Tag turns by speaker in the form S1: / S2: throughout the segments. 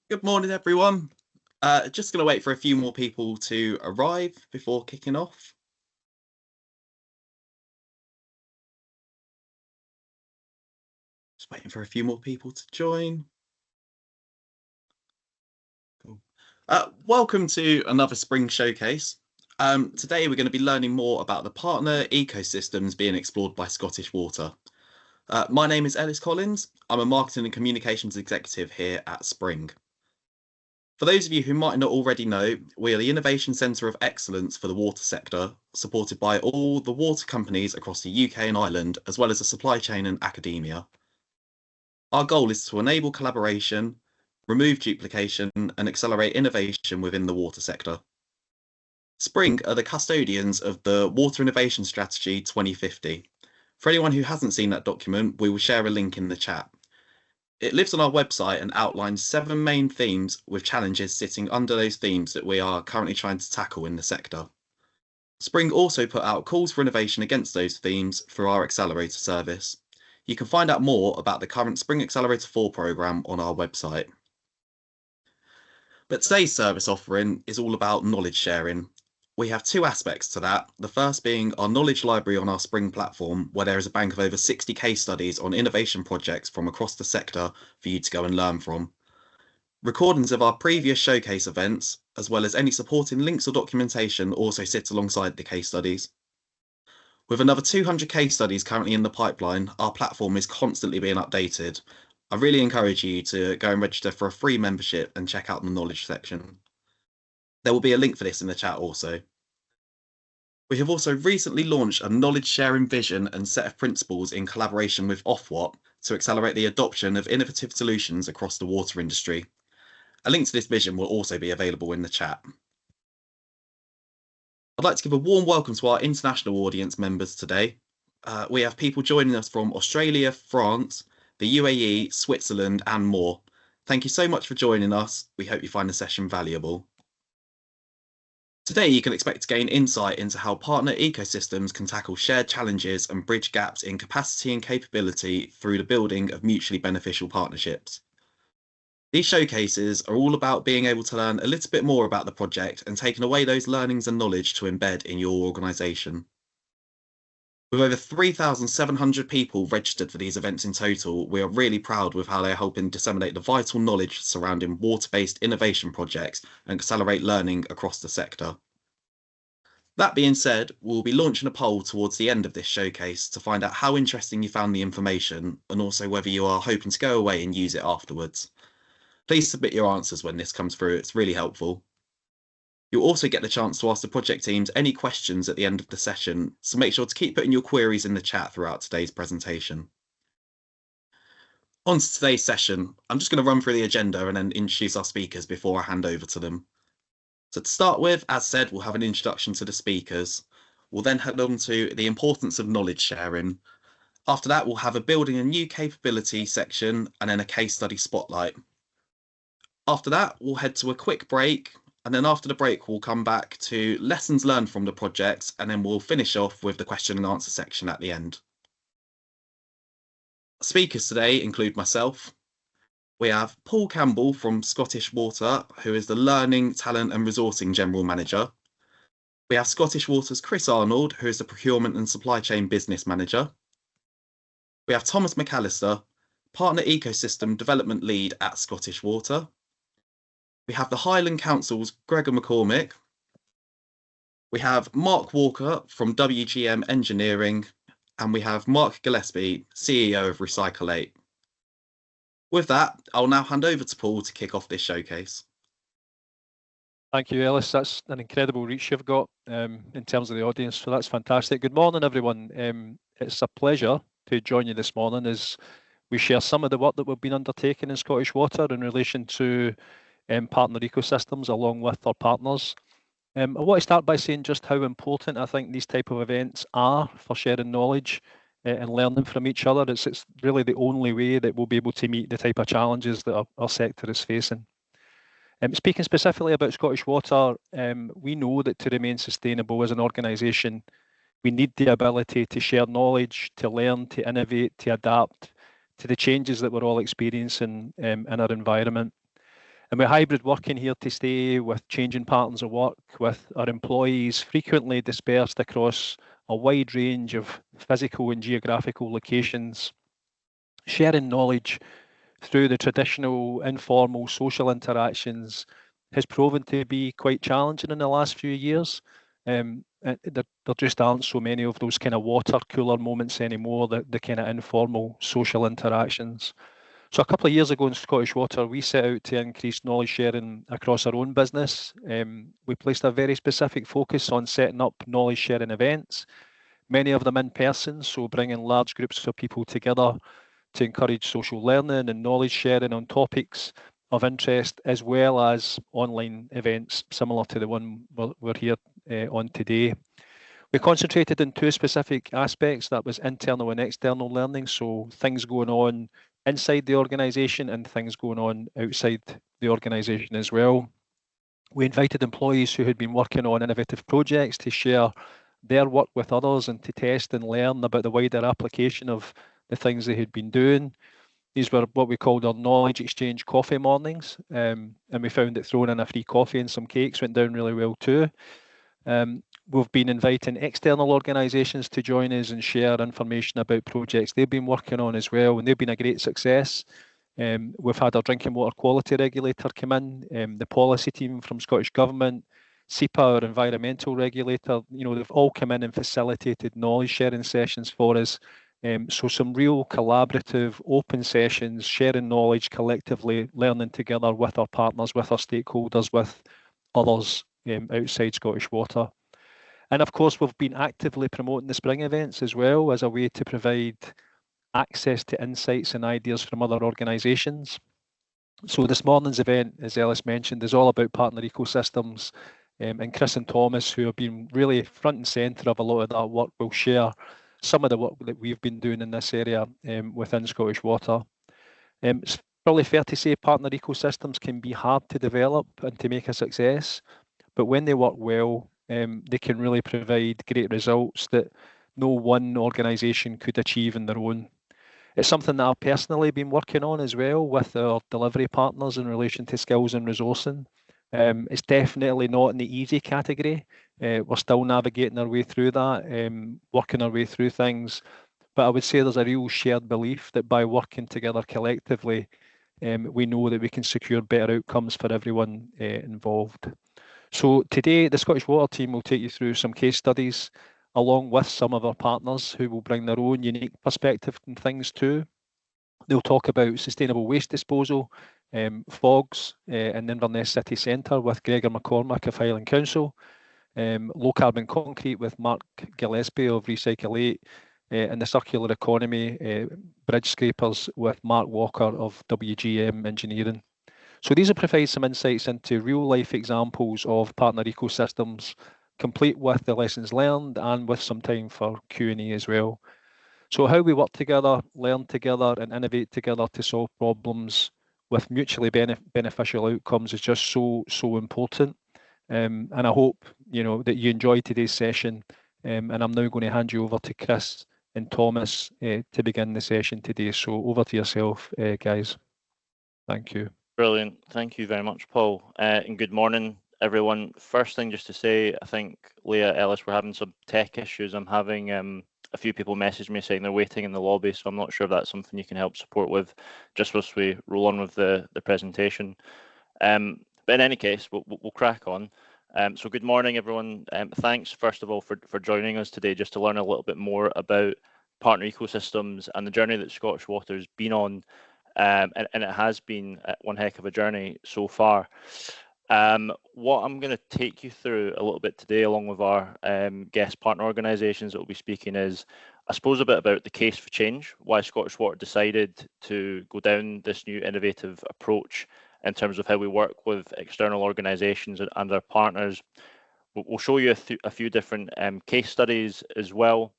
S1: Good morning, everyone. Just going to wait for a few more people to arrive before kicking off. Just waiting for a few more people to join. Cool. Welcome to another Spring Showcase. Today we're going to be learning more about the partner ecosystems being explored by Scottish Water. My name is Ellis Collins. I'm a marketing and communications executive here at Spring. For those of you who might not already know, we are the Innovation Centre of Excellence for the water sector, supported by all the water companies across the UK and Ireland, as well as the supply chain and academia. Our goal is to enable collaboration, remove duplication, and accelerate innovation within the water sector. Spring are the custodians of the Water Innovation Strategy 2050. For anyone who hasn't seen that document, we will share a link in the chat. It lives on our website and outlines 7 main themes with challenges sitting under those themes that we are currently trying to tackle in the sector. Spring also put out calls for innovation against those themes through our Accelerator service. You can find out more about the current Spring Accelerator 4 programme on our website. But today's service offering is all about knowledge sharing. We have 2 aspects to that, the first being our knowledge library on our Spring platform, where there is a bank of over 60 case studies on innovation projects from across the sector for you to go and learn from. Recordings of our previous showcase events, as well as any supporting links or documentation, also sit alongside the case studies. With another 200 case studies currently in the pipeline, our platform is constantly being updated. I really encourage you to go and register for a free membership and check out the knowledge section. There will be a link for this in the chat also. We have also recently launched a knowledge sharing vision and set of principles in collaboration with Ofwat to accelerate the adoption of innovative solutions across the water industry. A link to this vision will also be available in the chat. I'd like to give a warm welcome to our international audience members today. We have people joining us from Australia, France, the UAE, Switzerland, and more. Thank you so much for joining us. We hope you find the session valuable. Today, you can expect to gain insight into how partner ecosystems can tackle shared challenges and bridge gaps in capacity and capability through the building of mutually beneficial partnerships. These showcases are all about being able to learn a little bit more about the project and taking away those learnings and knowledge to embed in your organisation. With over 3,700 people registered for these events in total, we are really proud with how they're helping disseminate the vital knowledge surrounding water-based innovation projects and accelerate learning across the sector. That being said, we'll be launching a poll towards the end of this showcase to find out how interesting you found the information and also whether you are hoping to go away and use it afterwards. Please submit your answers when this comes through, it's really helpful. You'll also get the chance to ask the project teams any questions at the end of the session, so make sure to keep putting your queries in the chat throughout today's presentation. On to today's session, I'm just going to run through the agenda and then introduce our speakers before I hand over to them. So to start with, as said, we'll have an introduction to the speakers. We'll then head on to the importance of knowledge sharing. After that, we'll have a building a new capability section and then a case study spotlight. After that, we'll head to a quick break, and then after the break, we'll come back to lessons learned from the projects, and then we'll finish off with the question and answer section at the end. Speakers today include myself. We have Paul Campbell from Scottish Water, who is the Learning, Talent and Resourcing General Manager. We have Scottish Water's Chris Arnold, who is the Procurement and Supply Chain Business Manager. We have Thomas McAllister, Partner Ecosystem Development Lead at Scottish Water. We have the Highland Council's Gregor McCormick. We have Mark Walker from WGM Engineering, and we have Mark Gillespie, CEO of Recycle8. With that, I'll now hand over to Paul to kick off this showcase.
S2: Thank you, Ellis. That's an incredible reach you've got in terms of the audience, so that's fantastic. Good morning, everyone. It's a pleasure to join you this morning as we share some of the work that we've been undertaking in Scottish Water in relation to partner ecosystems along with our partners. I want to start by saying just how important I think these type of events are for sharing knowledge and learning from each other. It's really the only way that we'll be able to meet the type of challenges that our sector is facing. Speaking specifically about Scottish Water, we know that to remain sustainable as an organisation, we need the ability to share knowledge, to learn, to innovate, to adapt to the changes that we're all experiencing in our environment. And with hybrid working here to stay, with changing patterns of work, with our employees frequently dispersed across a wide range of physical and geographical locations, sharing knowledge through the traditional informal social interactions has proven to be quite challenging in the last few years. There just aren't so many of those kind of water cooler moments anymore, the kind of informal social interactions. So a couple of years ago in Scottish Water, we set out to increase knowledge sharing across our own business. We placed a very specific focus on setting up knowledge sharing events, many of them in person, so bringing large groups of people together to encourage social learning and knowledge sharing on topics of interest, as well as online events similar to the one we're here on today. We concentrated on two specific aspects, that was internal and external learning, so things going on inside the organisation and things going on outside the organisation as well. We invited employees who had been working on innovative projects to share their work with others and to test and learn about the wider application of the things they had been doing. These were what we called our knowledge exchange coffee mornings, and we found that throwing in a free coffee and some cakes went down really well too. We've been inviting external organisations to join us and share information about projects they've been working on as well, and they've been a great success. We've had our drinking water quality regulator come in, the policy team from Scottish Government, SEPA, our environmental regulator, they've all come in and facilitated knowledge sharing sessions for us. So some real collaborative, open sessions, sharing knowledge collectively, learning together with our partners, with our stakeholders, with others outside Scottish Water. And of course, we've been actively promoting the spring events as well as a way to provide access to insights and ideas from other organisations. So this morning's event, as Ellis mentioned, is all about partner ecosystems, and Chris and Thomas, who have been really front and centre of a lot of that work, will share some of the work that we've been doing in this area within Scottish Water. It's probably fair to say partner ecosystems can be hard to develop and to make a success, but when they work well, they can really provide great results that no one organisation could achieve on their own. It's something that I've personally been working on as well with our delivery partners in relation to skills and resourcing. It's definitely not in the easy category. We're still navigating our way through that, working our way through things. But I would say there's a real shared belief that by working together collectively, we know that we can secure better outcomes for everyone involved. So today, the Scottish Water team will take you through some case studies along with some of our partners who will bring their own unique perspective on things too. They'll talk about sustainable waste disposal, fogs in Inverness City Centre with Gregor McCormack of Highland Council, low carbon concrete with Mark Gillespie of Recycle 8, and the circular economy bridge scrapers with Mark Walker of WGM Engineering. So these will provide some insights into real life examples of partner ecosystems, complete with the lessons learned and with some time for Q&A as well. So how we work together, learn together and innovate together to solve problems with mutually beneficial outcomes is just so important. And I hope that you enjoyed today's session. And I'm now going to hand you over to Chris and Thomas to begin the session today. So over to yourself, guys. Thank you.
S3: Brilliant. Thank you very much, Paul. And good morning, everyone. First thing just to say, I think Leah, Ellis, we're having some tech issues. I'm having a few people message me saying they're waiting in the lobby, so I'm not sure if that's something you can help support with, just as we roll on with the presentation. But in any case, we'll crack on. So good morning, everyone. Thanks, first of all, for joining us today, just to learn a little bit more about partner ecosystems and the journey that Scottish Water has been on. And it has been one heck of a journey so far. What I'm going to take you through a little bit today, along with our guest partner organisations that will be speaking, is, I suppose, a bit about the case for change, why Scottish Water decided to go down this new innovative approach in terms of how we work with external organisations and our partners. We'll show you a few different case studies as well,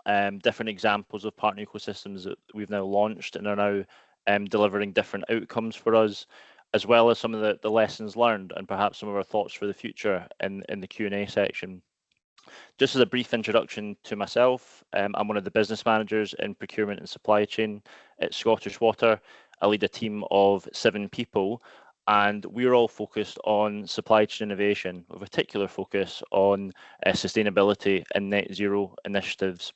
S3: different examples of partner ecosystems that we've now launched and are now delivering different outcomes for us, as well as some of the lessons learned and perhaps some of our thoughts for the future in the Q&A section. Just as a brief introduction to myself, I'm one of the business managers in procurement and supply chain at Scottish Water. I lead a team of 7 people, and we're all focused on supply chain innovation, with a particular focus on sustainability and net zero initiatives.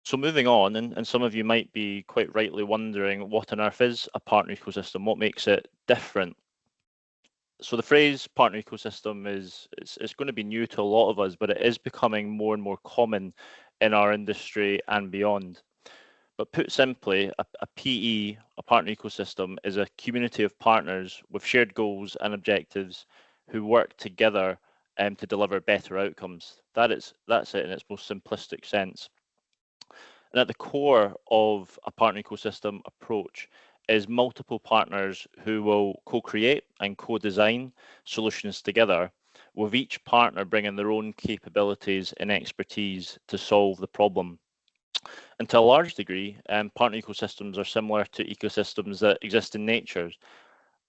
S3: So moving on, and some of you might be quite rightly wondering, what on earth is a partner ecosystem? What makes it different? So the phrase partner ecosystem it's going to be new to a lot of us, but it is becoming more and more common in our industry and beyond. But put simply, a PE, a partner ecosystem, is a community of partners with shared goals and objectives who work together to deliver better outcomes. That's it in its most simplistic sense. And at the core of a partner ecosystem approach is multiple partners who will co-create and co-design solutions together, with each partner bringing their own capabilities and expertise to solve the problem. And to a large degree, partner ecosystems are similar to ecosystems that exist in nature,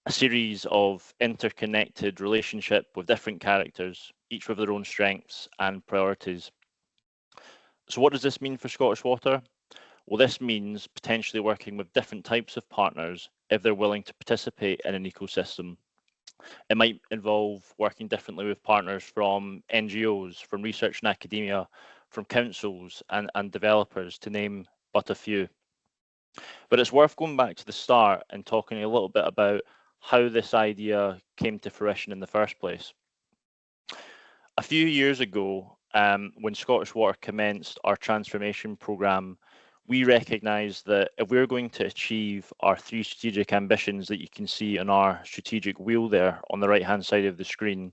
S3: a series of interconnected relationships with different characters, each with their own strengths and priorities. So what does this mean for Scottish Water? Well, this means potentially working with different types of partners if they're willing to participate in an ecosystem. It might involve working differently with partners from NGOs, from research and academia, from councils and developers, to name but a few. But it's worth going back to the start and talking a little bit about how this idea came to fruition in the first place. A few years ago, when Scottish Water commenced our transformation programme, we recognised that if we're going to achieve our 3 strategic ambitions that you can see on our strategic wheel there on the right-hand side of the screen,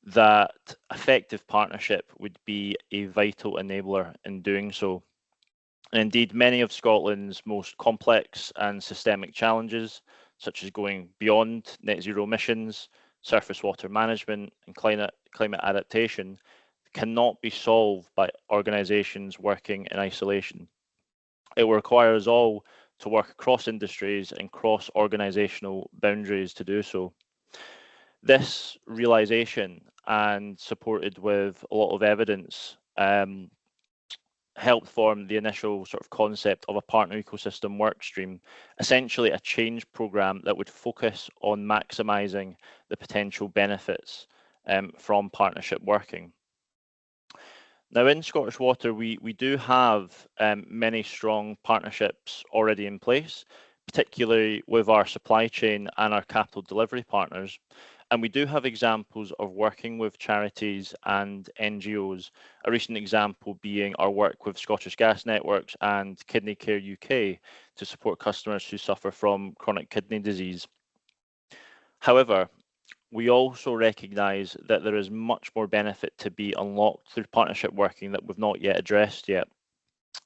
S3: that effective partnership would be a vital enabler in doing so. And indeed, many of Scotland's most complex and systemic challenges, such as going beyond net zero emissions, surface water management and climate adaptation, cannot be solved by organisations working in isolation. It will require us all to work across industries and cross organisational boundaries to do so. This realisation, and supported with a lot of evidence, helped form the initial sort of concept of a partner ecosystem workstream, essentially a change programme that would focus on maximising the potential benefits from partnership working. Now, in Scottish Water, we do have many strong partnerships already in place, particularly with our supply chain and our capital delivery partners. And we do have examples of working with charities and NGOs, a recent example being our work with Scottish Gas Networks and Kidney Care UK to support customers who suffer from chronic kidney disease. However, we also recognise that there is much more benefit to be unlocked through partnership working that we've not yet addressed yet.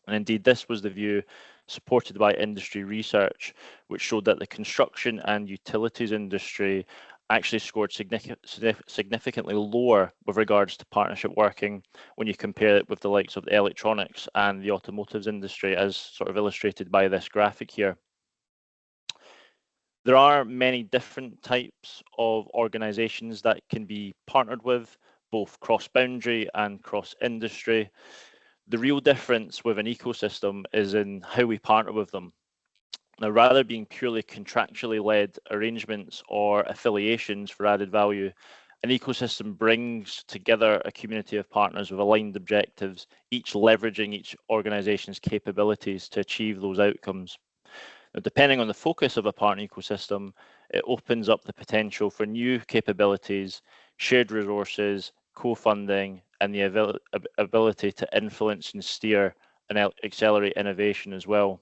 S3: And indeed, this was the view supported by industry research, which showed that the construction and utilities industry actually scored significantly lower with regards to partnership working when you compare it with the likes of the electronics and the automotives industry, as sort of illustrated by this graphic here. There are many different types of organisations that can be partnered with, both cross-boundary and cross-industry. The real difference with an ecosystem is in how we partner with them. Now, rather than being purely contractually led arrangements or affiliations for added value, an ecosystem brings together a community of partners with aligned objectives, each leveraging each organisation's capabilities to achieve those outcomes. Now, depending on the focus of a partner ecosystem, it opens up the potential for new capabilities, shared resources, co-funding, and the ability to influence and steer and accelerate innovation as well.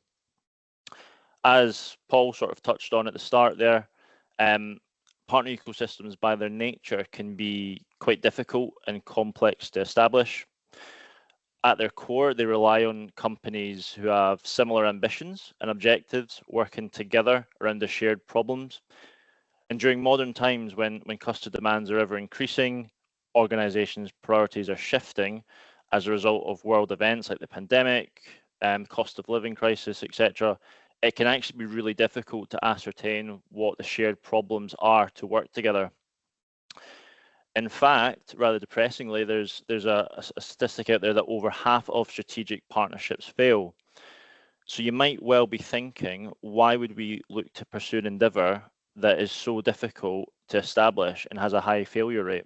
S3: As Paul sort of touched on at the start there, partner ecosystems by their nature can be quite difficult and complex to establish. At their core, they rely on companies who have similar ambitions and objectives working together around their shared problems. And during modern times, when customer demands are ever increasing, organisations' priorities are shifting as a result of world events like the pandemic, cost of living crisis, etc. It can actually be really difficult to ascertain what the shared problems are to work together. In fact, rather depressingly, there's a statistic out there that over half of strategic partnerships fail. So you might well be thinking, why would we look to pursue an endeavour that is so difficult to establish and has a high failure rate?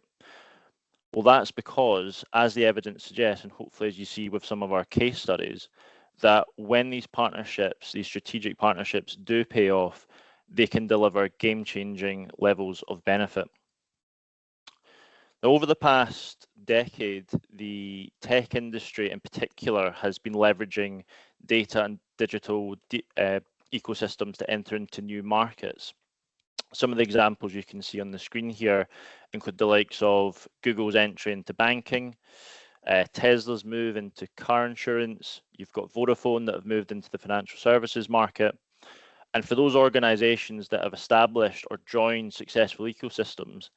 S3: Well, that's because, as the evidence suggests, and hopefully as you see with some of our case studies, that when these partnerships, these strategic partnerships do pay off, they can deliver game-changing levels of benefit. Now, over the past decade, the tech industry in particular has been leveraging data and digital ecosystems to enter into new markets. Some of the examples you can see on the screen here include the likes of Google's entry into banking, Tesla's move into car insurance. You've got Vodafone that have moved into the financial services market. And for those organizations that have established or joined successful ecosystems,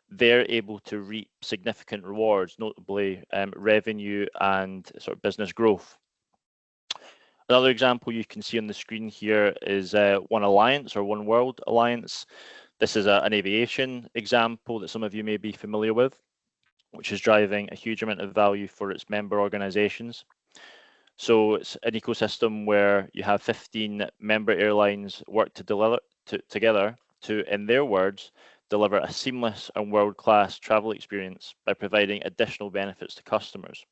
S3: they're able to reap significant rewards, notably revenue and sort of business growth. Another example you can see on the screen here is One Alliance or One World Alliance. This is an aviation example that some of you may be familiar with, which is driving a huge amount of value for its member organizations. So it's an ecosystem where you have 15 member airlines work together to, in their words, deliver a seamless and world-class travel experience by providing additional benefits to customers.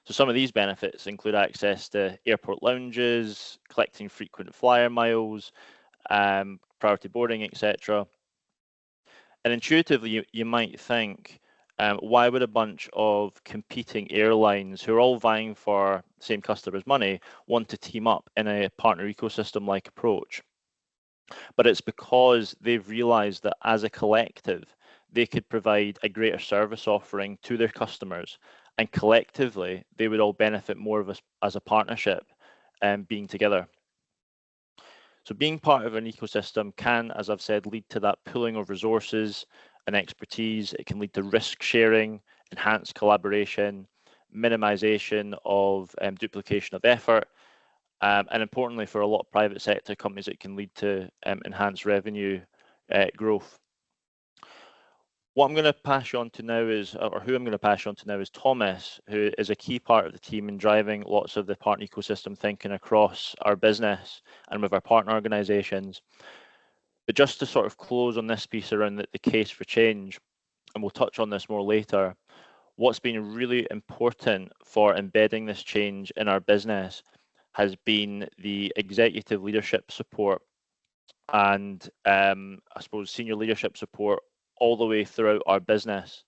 S3: So some of these benefits include access to airport lounges, collecting frequent flyer miles, priority boarding, etc. And intuitively, you might think, why would a bunch of competing airlines who are all vying for the same customer's money want to team up in a partner ecosystem-like approach? But it's because they've realized that as a collective, they could provide a greater service offering to their customers, and collectively, they would all benefit more of us as a partnership being together. So being part of an ecosystem can, as I've said, lead to that pooling of resources and expertise. It can lead to risk sharing, enhanced collaboration, minimization of duplication of effort, and importantly for a lot of private sector companies, it can lead to enhanced revenue growth. What I'm going to pass you on to now is, or who I'm going to pass you on to now is Thomas, who is a key part of the team in driving lots of the partner ecosystem thinking across our business and with our partner organizations. But just to sort of close on this piece around the case for change, and we'll touch on this more later, what's been really important for embedding this change in our business has been the executive leadership support and I suppose senior leadership support all the way throughout our business.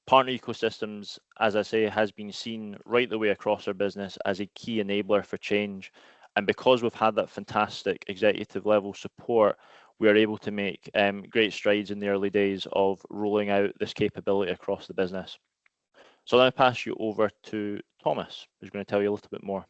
S3: Partner ecosystems, as I say, has been seen right the way across our business as a key enabler for change. And because we've had that fantastic executive level support, we are able to make great strides in the early days of rolling out this capability across the business. So I'll now pass you over to Thomas, who's going to tell you a little bit more.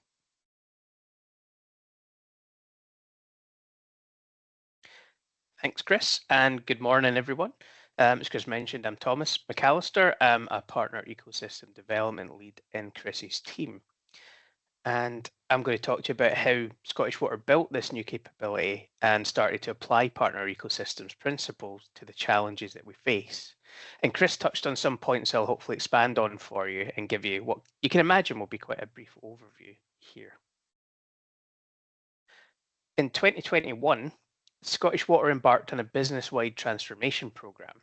S4: Thanks, Chris, and good morning, everyone. As Chris mentioned, I'm Thomas McAllister. I'm a partner ecosystem development lead in Chris's team. And I'm going to talk to you about how Scottish Water built this new capability and started to apply partner ecosystems principles to the challenges that we face. And Chris touched on some points I'll hopefully expand on for you and give you what you can imagine will be quite a brief overview here. In 2021, Scottish Water embarked on a business-wide transformation programme,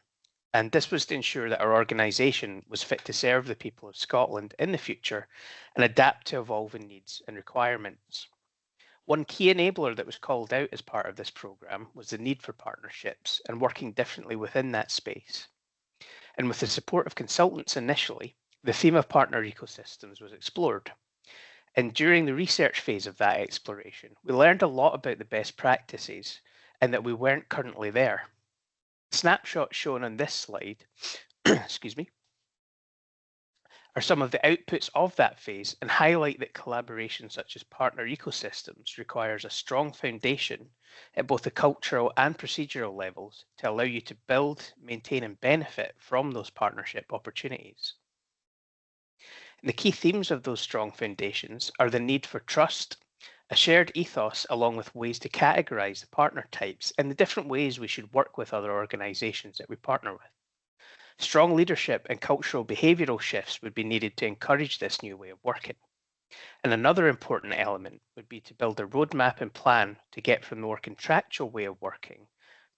S4: and this was to ensure that our organisation was fit to serve the people of Scotland in the future and adapt to evolving needs and requirements. One key enabler that was called out as part of this programme was the need for partnerships and working differently within that space. And with the support of consultants initially, the theme of partner ecosystems was explored. And during the research phase of that exploration, we learned a lot about the best practices and that we weren't currently there. Snapshots shown on this slide, excuse me, are some of the outputs of that phase and highlight that collaboration such as partner ecosystems requires a strong foundation at both the cultural and procedural levels to allow you to build, maintain and benefit from those partnership opportunities. And the key themes of those strong foundations are the need for trust, a shared ethos along with ways to categorize the partner types and the different ways we should work with other organizations that we partner with. Strong leadership and cultural behavioral shifts would be needed to encourage this new way of working. And another important element would be to build a roadmap and plan to get from the more contractual way of working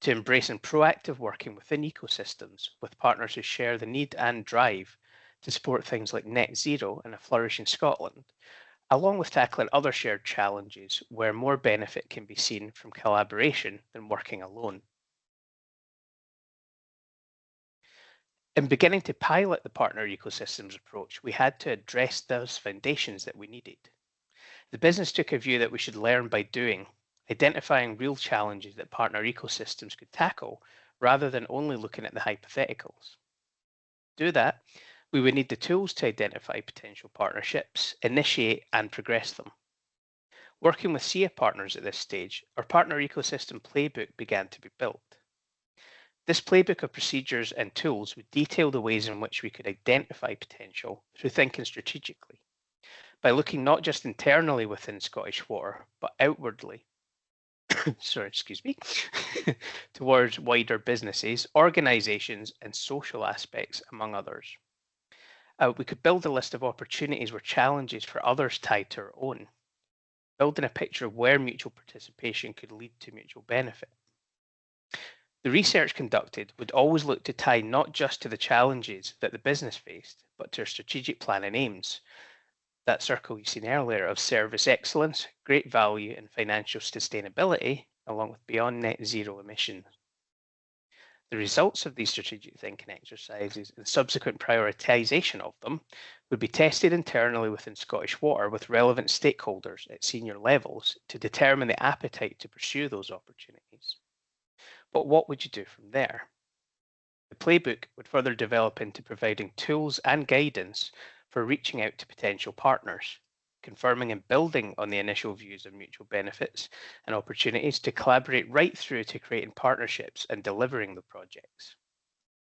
S4: to embracing proactive working within ecosystems with partners who share the need and drive to support things like net zero and a flourishing Scotland, along with tackling other shared challenges where more benefit can be seen from collaboration than working alone. In beginning to pilot the partner ecosystems approach, we had to address those foundations that we needed. The business took a view that we should learn by doing, identifying real challenges that partner ecosystems could tackle rather than only looking at the hypotheticals. To do that, we would need the tools to identify potential partnerships, initiate and progress them. Working with SIA partners at this stage, our partner ecosystem playbook began to be built. This playbook of procedures and tools would detail the ways in which we could identify potential through thinking strategically, by looking not just internally within Scottish Water, but outwardly, towards wider businesses, organisations and social aspects, among others. We could build a list of opportunities or challenges for others tied to our own, building a picture of where mutual participation could lead to mutual benefit. The research conducted would always look to tie not just to the challenges that the business faced, but to our strategic plan and aims. That circle you've seen earlier of service excellence, great value and financial sustainability, along with beyond net zero emissions. The results of these strategic thinking exercises and subsequent prioritisation of them would be tested internally within Scottish Water with relevant stakeholders at senior levels to determine the appetite to pursue those opportunities. But what would you do from there? The playbook would further develop into providing tools and guidance for reaching out to potential partners, confirming and building on the initial views of mutual benefits and opportunities to collaborate right through to creating partnerships and delivering the projects.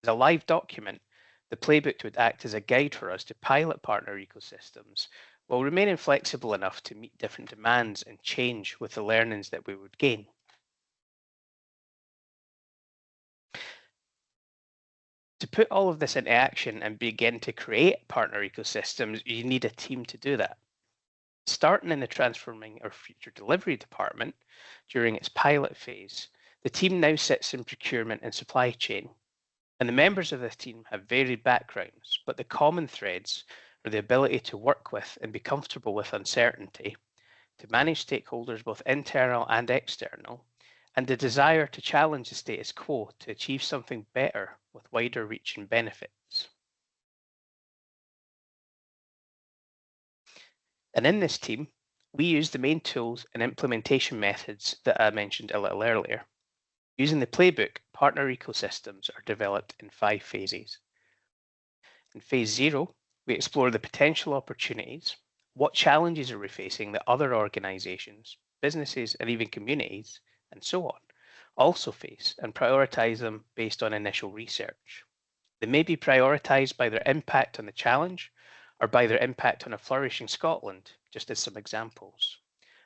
S4: As a live document, the playbook would act as a guide for us to pilot partner ecosystems while remaining flexible enough to meet different demands and change with the learnings that we would gain. To put all of this into action and begin to create partner ecosystems, you need a team to do that. Starting in the Transforming Our Future Delivery department during its pilot phase, the team now sits in procurement and supply chain. And the members of this team have varied backgrounds, but the common threads are the ability to work with and be comfortable with uncertainty, to manage stakeholders both internal and external, and the desire to challenge the status quo to achieve something better with wider reaching benefits. And in this team, we use the main tools and implementation methods that I mentioned a little earlier. Using the playbook, partner ecosystems are developed in 5 phases. In phase 0, we explore the potential opportunities, what challenges are we facing that other organisations, businesses and even communities and so on, also face and prioritise them based on initial research. They may be prioritised by their impact on the challenge or by their impact on a flourishing Scotland, just as some examples.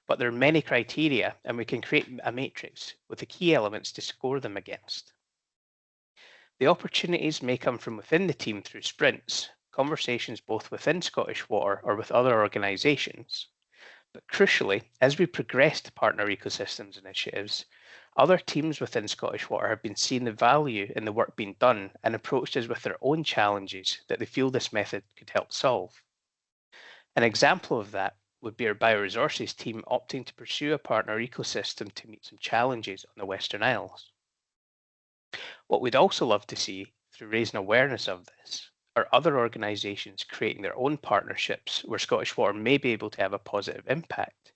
S4: But there are many criteria and we can create a matrix with the key elements to score them against. The opportunities may come from within the team through sprints, conversations both within Scottish Water or with other organisations. But crucially, as we progress to partner ecosystems initiatives, other teams within Scottish Water have been seeing the value in the work being done and approached us with their own challenges that they feel this method could help solve. An example of that would be our bioresources team opting to pursue a partner ecosystem to meet some challenges on the Western Isles. What we'd also love to see, through raising awareness of this, are other organisations creating their own partnerships where Scottish Water may be able to have a positive impact,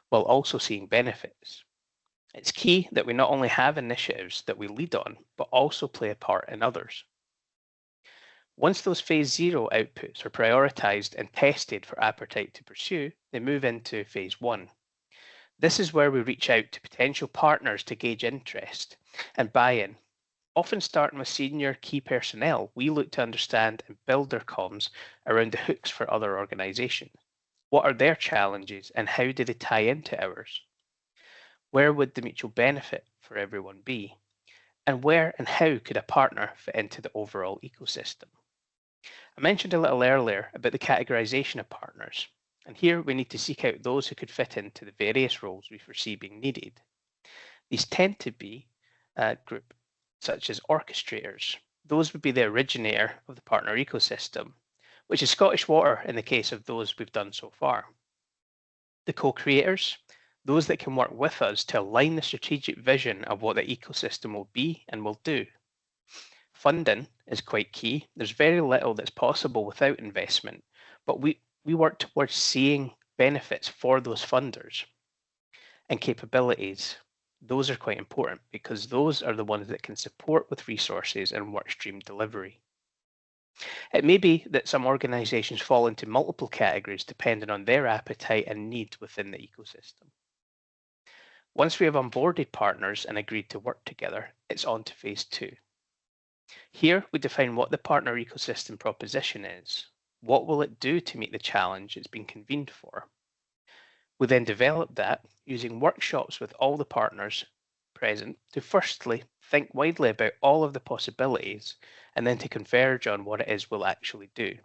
S4: while also seeing benefits. It's key that we not only have initiatives that we lead on, but also play a part in others. Once those phase 0 outputs are prioritised and tested for appetite to pursue, they move into phase 1. This is where we reach out to potential partners to gauge interest and buy-in. Often starting with senior key personnel, we look to understand and build their comms around the hooks for other organisations. What are their challenges and how do they tie into ours? Where would the mutual benefit for everyone be? And where and how could a partner fit into the overall ecosystem? I mentioned a little earlier about the categorisation of partners, and here we need to seek out those who could fit into the various roles we foresee being needed. These tend to be group, such as orchestrators. Those would be the originator of the partner ecosystem, which is Scottish Water in the case of those we've done so far. The co-creators, those that can work with us to align the strategic vision of what the ecosystem will be and will do. Funding is quite key. There's very little that's possible without investment, but we work towards seeing benefits for those funders. And capabilities, those are quite important because those are the ones that can support with resources and workstream delivery. It may be that some organisations fall into multiple categories depending on their appetite and need within the ecosystem. Once we have onboarded partners and agreed to work together, it's on to phase 2. Here, we define what the partner ecosystem proposition is. What will it do to meet the challenge it's been convened for? We then develop that using workshops with all the partners present to firstly think widely about all of the possibilities and then to converge on what it is we'll actually do.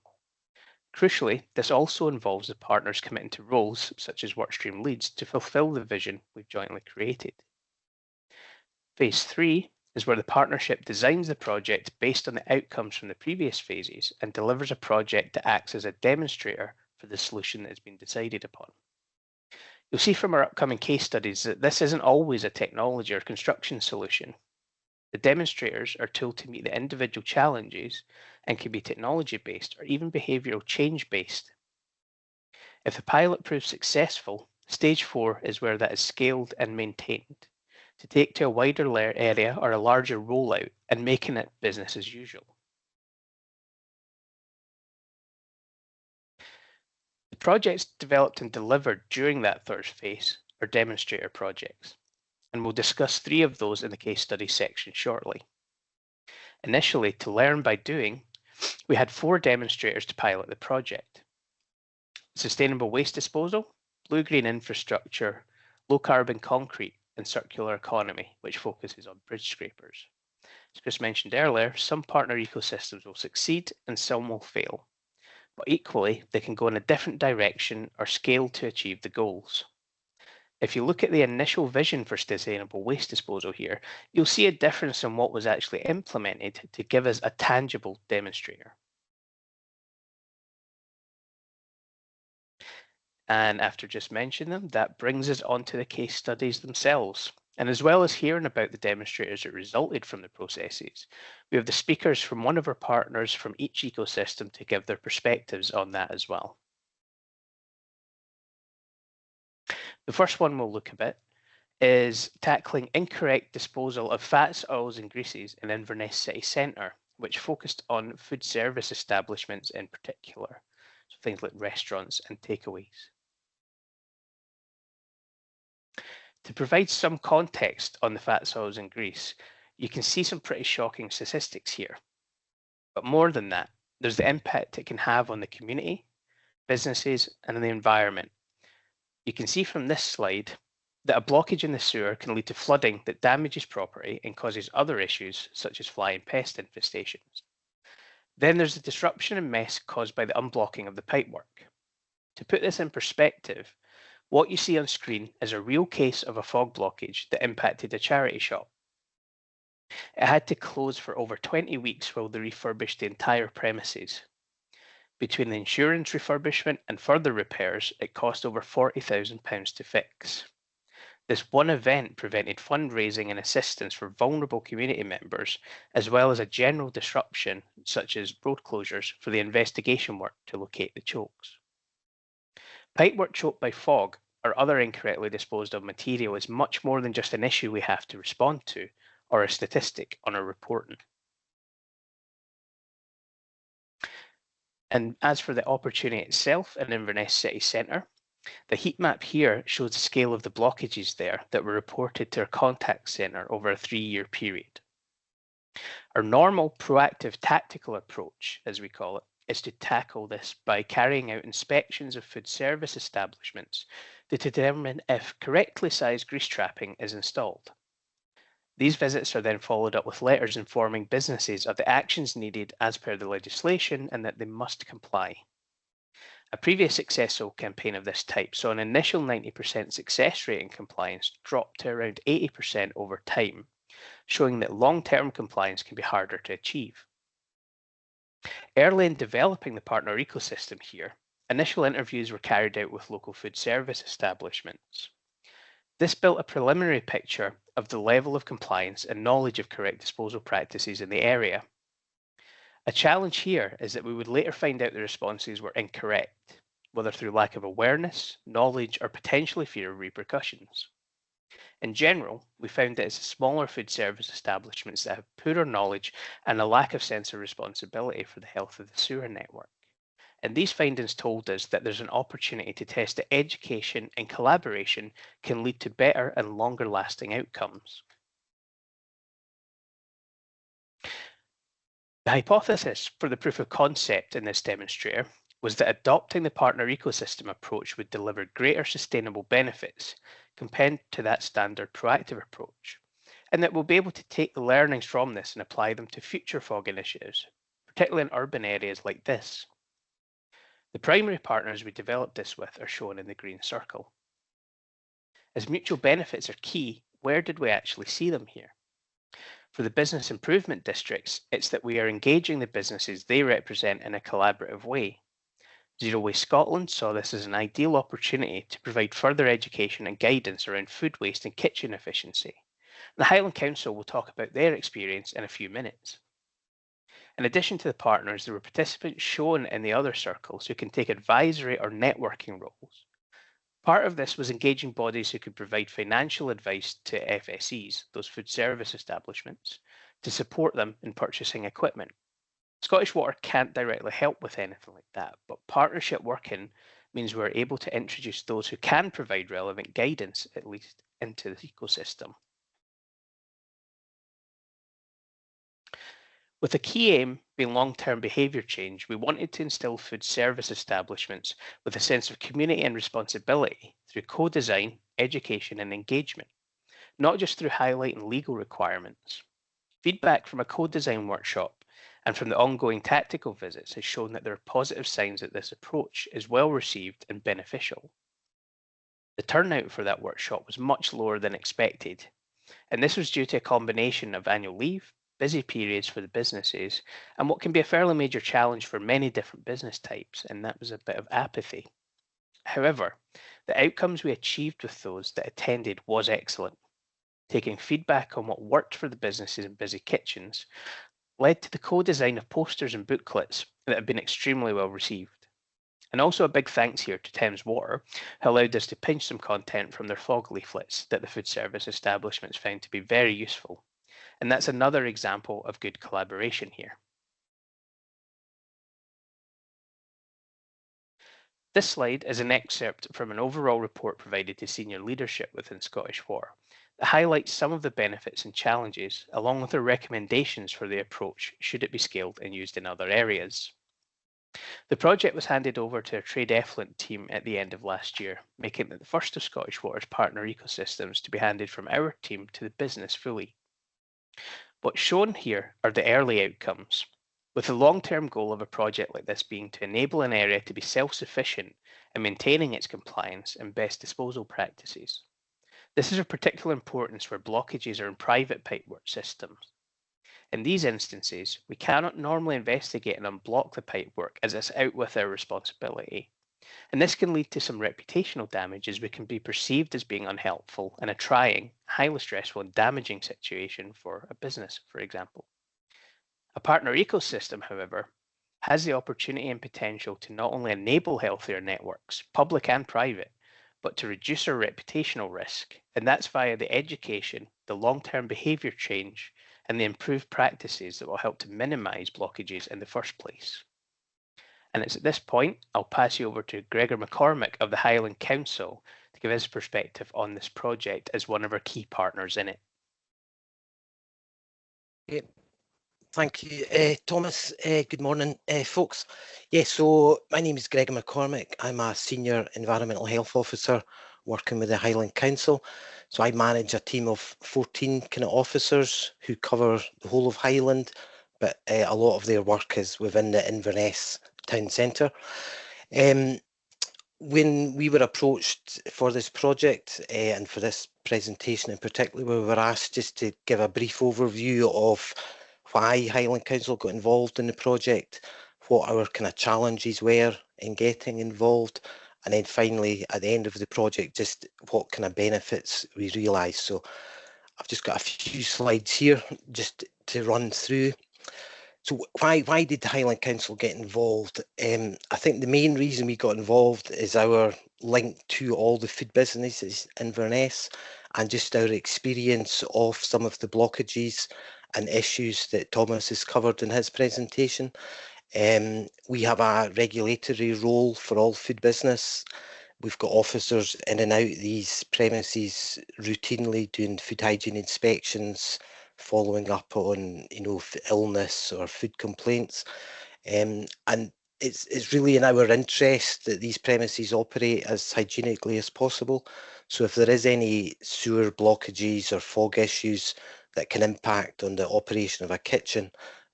S4: Crucially, this also involves the partners committing to roles such as workstream leads to fulfill the vision we've jointly created. Phase 3 is where the partnership designs the project based on the outcomes from the previous phases and delivers a project that acts as a demonstrator for the solution that has been decided upon. You'll see from our upcoming case studies that this isn't always a technology or construction solution. The demonstrators are tooled to meet the individual challenges and can be technology-based or even behavioural change-based. If the pilot proves successful, stage 4 is where that is scaled and maintained to take to a wider area or a larger rollout and making it business as usual. The projects developed and delivered during that third phase are demonstrator projects, and we'll discuss 3 of those in the case study section shortly. Initially, to learn by doing, we had 4 demonstrators to pilot the project. Sustainable waste disposal, blue-green infrastructure, low-carbon concrete, and circular economy, which focuses on bridge scrapers. As Chris mentioned earlier, some partner ecosystems will succeed and some will fail, but equally, they can go in a different direction or scale to achieve the goals. If you look at the initial vision for sustainable waste disposal here, you'll see a difference in what was actually implemented to give us a tangible demonstrator. And after just mentioning them, that brings us on to the case studies themselves. And as well as hearing about the demonstrators that resulted from the processes, we have the speakers from one of our partners from each ecosystem to give their perspectives on that as well. The first one we'll look at is tackling incorrect disposal of fats, oils and greases in Inverness city centre, which focused on food service establishments in particular, so things like restaurants and takeaways. To provide some context on the fats, oils and grease, you can see some pretty shocking statistics here. But more than that, there's the impact it can have on the community, businesses and the environment. You can see from this slide that a blockage in the sewer can lead to flooding that damages property and causes other issues such as fly and pest infestations. Then there's the disruption and mess caused by the unblocking of the pipework. To put this in perspective, what you see on screen is a real case of a fog blockage that impacted a charity shop. It had to close for over 20 weeks while they refurbished the entire premises. Between the insurance refurbishment and further repairs, it cost over £40,000 to fix. This one event prevented fundraising and assistance for vulnerable community members, as well as a general disruption such as road closures for the investigation work to locate the chokes. Pipework choked by fog or other incorrectly disposed of material is much more than just an issue we have to respond to or a statistic on our reporting. And as for the opportunity itself in Inverness city centre, the heat map here shows the scale of the blockages there that were reported to our contact centre over a 3-year period. Our normal proactive tactical approach, as we call it, is to tackle this by carrying out inspections of food service establishments to determine if correctly sized grease trapping is installed. These visits are then followed up with letters informing businesses of the actions needed as per the legislation and that they must comply. A previous successful campaign of this type saw an initial 90% success rate in compliance drop to around 80% over time, showing that long-term compliance can be harder to achieve. Early in developing the partner ecosystem here, initial interviews were carried out with local food service establishments. This built a preliminary picture of the level of compliance and knowledge of correct disposal practices in the area. A challenge here is that we would later find out the responses were incorrect, whether through lack of awareness, knowledge, or potentially fear of repercussions. In general, we found that it's the smaller food service establishments that have poorer knowledge and a lack of sense of responsibility for the health of the sewer network. And these findings told us that there's an opportunity to test that education and collaboration can lead to better and longer lasting outcomes. The hypothesis for the proof of concept in this demonstrator was that adopting the partner ecosystem approach would deliver greater sustainable benefits compared to that standard proactive approach, and that we'll be able to take the learnings from this and apply them to future FOG initiatives, particularly in urban areas like this. The primary partners we developed this with are shown in the green circle. As mutual benefits are key, where did we actually see them here? For the business improvement districts, it's that we are engaging the businesses they represent in a collaborative way. Zero Waste Scotland saw this as an ideal opportunity to provide further education and guidance around food waste and kitchen efficiency. The Highland Council will talk about their experience in a few minutes. In addition to the partners, there were participants shown in the other circles who can take advisory or networking roles. Part of this was engaging bodies who could provide financial advice to FSEs, those food service establishments, to support them in purchasing equipment. Scottish Water can't directly help with anything like that, but partnership working means we're able to introduce those who can provide relevant guidance, at least, into the ecosystem. With a key aim being long-term behaviour change, we wanted to instill food service establishments with a sense of community and responsibility through co-design, education and engagement, not just through highlighting legal requirements. Feedback from a co-design workshop and from the ongoing tactical visits has shown that there are positive signs that this approach is well received and beneficial. The turnout for that workshop was much lower than expected, and this was due to a combination of annual leave, busy periods for the businesses, and what can be a fairly major challenge for many different business types, and that was a bit of apathy. However, the outcomes we achieved with those that attended was excellent. Taking feedback on what worked for the businesses in busy kitchens led to the co-design of posters and booklets that have been extremely well received. And also a big thanks here to Thames Water, who allowed us to pinch some content from their FOG leaflets that the food service establishments found to be very useful. And that's another example of good collaboration here. This slide is an excerpt from an overall report provided to senior leadership within Scottish Water that highlights some of the benefits and challenges, along with their recommendations for the approach should it be scaled and used in other areas. The project was handed over to our trade effluent team at the end of last year, making it the first of Scottish Water's partner ecosystems to be handed from our team to the business fully. What's shown here are the early outcomes, with the long-term goal of a project like this being to enable an area to be self-sufficient in maintaining its compliance and best disposal practices. This is of particular importance where blockages are in private pipework systems. In these instances, we cannot normally investigate and unblock the pipework as it's out with our responsibility. And this can lead to some reputational damage as we can be perceived as being unhelpful in a trying, highly stressful and damaging situation for a business, for example. A partner ecosystem, however, has the opportunity and potential to not only enable healthier networks, public and private, but to reduce our reputational risk, and that's via the education, the long-term behaviour change, and the improved practices that will help to minimise blockages in the first place. And it's at this point, I'll pass you over to Gregor McCormick of the Highland Council to give his perspective on this project as one of our key partners in it.
S5: Okay. Thank you, Thomas. Good morning, folks. So my name is Gregor McCormick. I'm a Senior Environmental Health Officer working with the Highland Council. So I manage a team of 14 kind of officers who cover the whole of Highland, but a lot of their work is within the Inverness town centre. when we were approached for this project and for this presentation in particular, we were asked just to give a brief overview of why Highland Council got involved in the project, what our kind of challenges were in getting involved, and then finally at the end of the project, just what kind of benefits we realised. So I've just got a few slides here just to run through. So why did the Highland Council get involved? I think the main reason we got involved is our link to all the food businesses in Inverness and just our experience of some of the blockages and issues that Thomas has covered in his presentation. We have a regulatory role for all food business. We've got officers in and out these premises routinely doing food hygiene inspections, following up on illness or food complaints, and it's really in our interest that these premises operate as hygienically as possible. So if there is any sewer blockages or fog issues that can impact on the operation of a kitchen,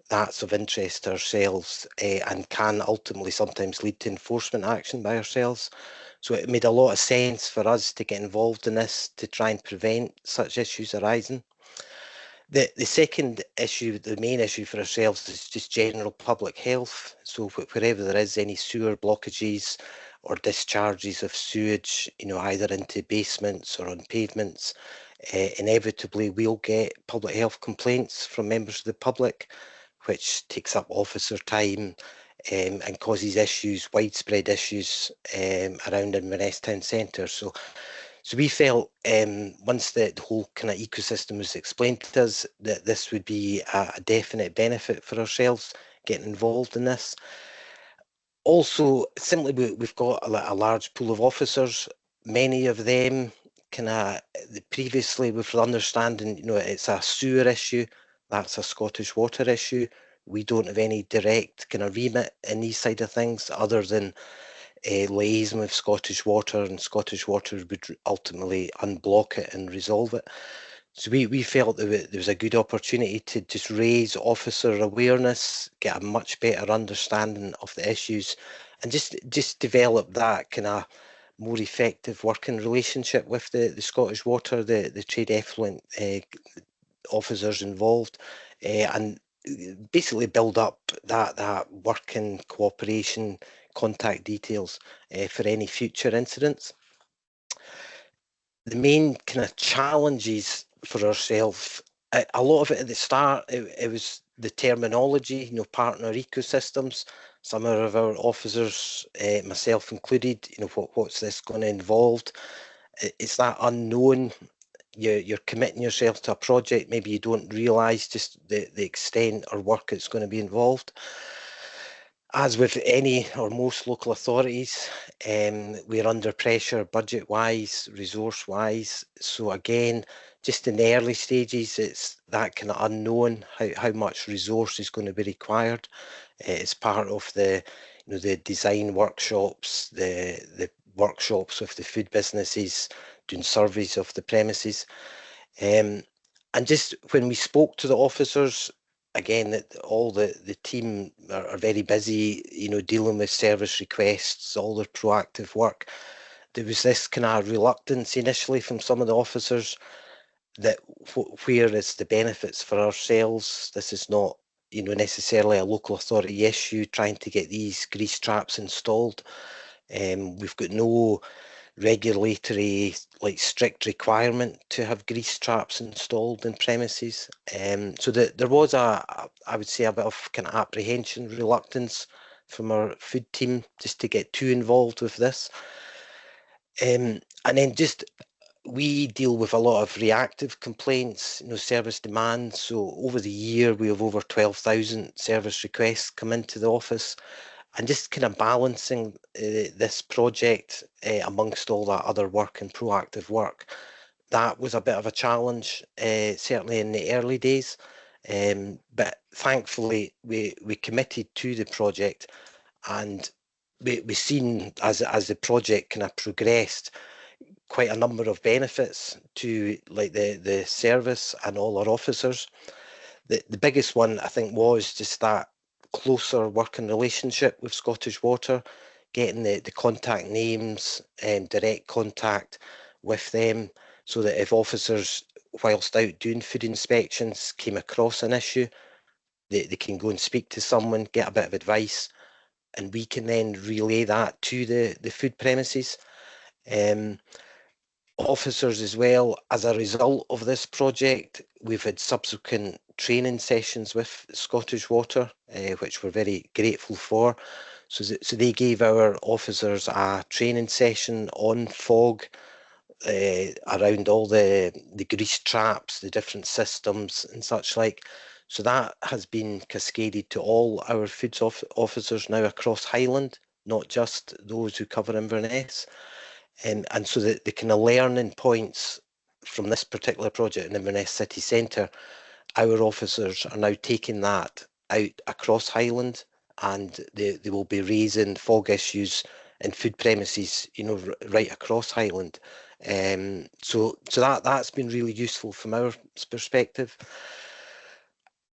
S5: that's of interest to ourselves and can ultimately sometimes lead to enforcement action by ourselves. So it made a lot of sense for us to get involved in this to try and prevent such issues arising. The second issue, the main issue for ourselves, is just general public health. So wherever there is any sewer blockages or discharges of sewage, either into basements or on pavements, inevitably we'll get public health complaints from members of the public, which takes up officer time and causes issues, widespread issues around Inverness town centre. So we felt once the whole kind of ecosystem was explained to us that this would be a definite benefit for ourselves getting involved in this. Also, simply we've got a large pool of officers. Many of them previously with the understanding, it's a sewer issue, that's a Scottish Water issue. We don't have any direct kind of remit in these side of things other than liaison with Scottish Water, and Scottish Water would ultimately unblock it and resolve it. So we felt that there was a good opportunity to just raise officer awareness, get a much better understanding of the issues, and just develop that kind of more effective working relationship with the Scottish Water, the trade effluent officers involved, and basically build up that working cooperation contact details for any future incidents. The main kind of challenges for ourselves, a lot of it at the start, it was the terminology, partner ecosystems. Some of our officers, myself included, what's this going to involve? It's that unknown. You're committing yourself to a project, maybe you don't realise just the extent or work it's going to be involved. As with any or most local authorities, we're under pressure budget-wise, resource-wise. So again, just in the early stages, it's that kind of unknown how much resource is going to be required. It's part of the design workshops, the workshops with the food businesses, doing surveys of the premises. And just when we spoke to the officers, again, that all the team are very busy, dealing with service requests, all their proactive work. There was this kind of reluctance initially from some of the officers that where is the benefits for ourselves? This is not, necessarily a local authority issue trying to get these grease traps installed. We've got no regulatory strict requirement to have grease traps installed in premises, so that there was I would say a bit of kind of apprehension, reluctance from our food team just to get too involved with this, and then just we deal with a lot of reactive complaints, service demands. So over the year we have over 12,000 service requests come into the office. And just kind of balancing this project amongst all that other work and proactive work, that was a bit of a challenge, certainly in the early days. But thankfully, we committed to the project, and we've seen as the project kind of progressed, quite a number of benefits to the service and all our officers. The biggest one, I think, was just that closer working relationship with Scottish Water, getting the contact names and direct contact with them, so that if officers, whilst out doing food inspections, came across an issue, they can go and speak to someone, get a bit of advice, and we can then relay that to the food premises. Officers as well, as a result of this project, we've had subsequent training sessions with Scottish Water, which we're very grateful for. So they gave our officers a training session on fog, around all the grease traps, the different systems and such like. So that has been cascaded to all our foods officers now across Highland, not just those who cover Inverness. And so the kind of learning points from this particular project in Inverness City Centre, our officers are now taking that out across Highland, and they will be raising fog issues in food premises, right across Highland. So that's been really useful from our perspective.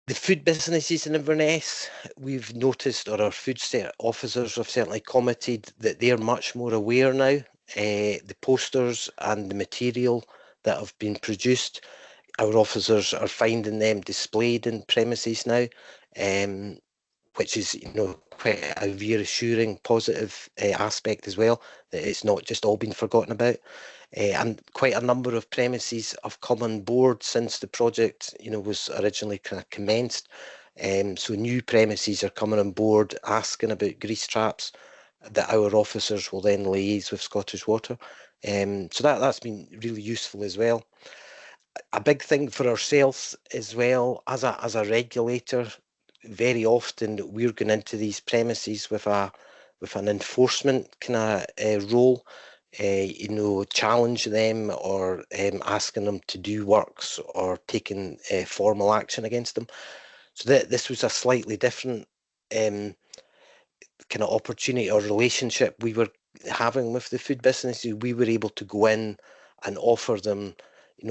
S5: The food businesses in Inverness, we've noticed, or our food officers have certainly commented, that they're much more aware now. The posters and the material that have been produced, our officers are finding them displayed in premises now, which is, quite a reassuring, positive aspect as well, that it's not just all been forgotten about. And quite a number of premises have come on board since the project, was originally kind of commenced. So new premises are coming on board asking about grease traps that our officers will then liaise with Scottish Water. So that's been really useful as well. A big thing for ourselves as well, as a regulator, very often we're going into these premises with an enforcement kind of role. Challenge them, or asking them to do works, or taking formal action against them. So this was a slightly different kind of opportunity or relationship we were having with the food businesses. We were able to go in and offer them,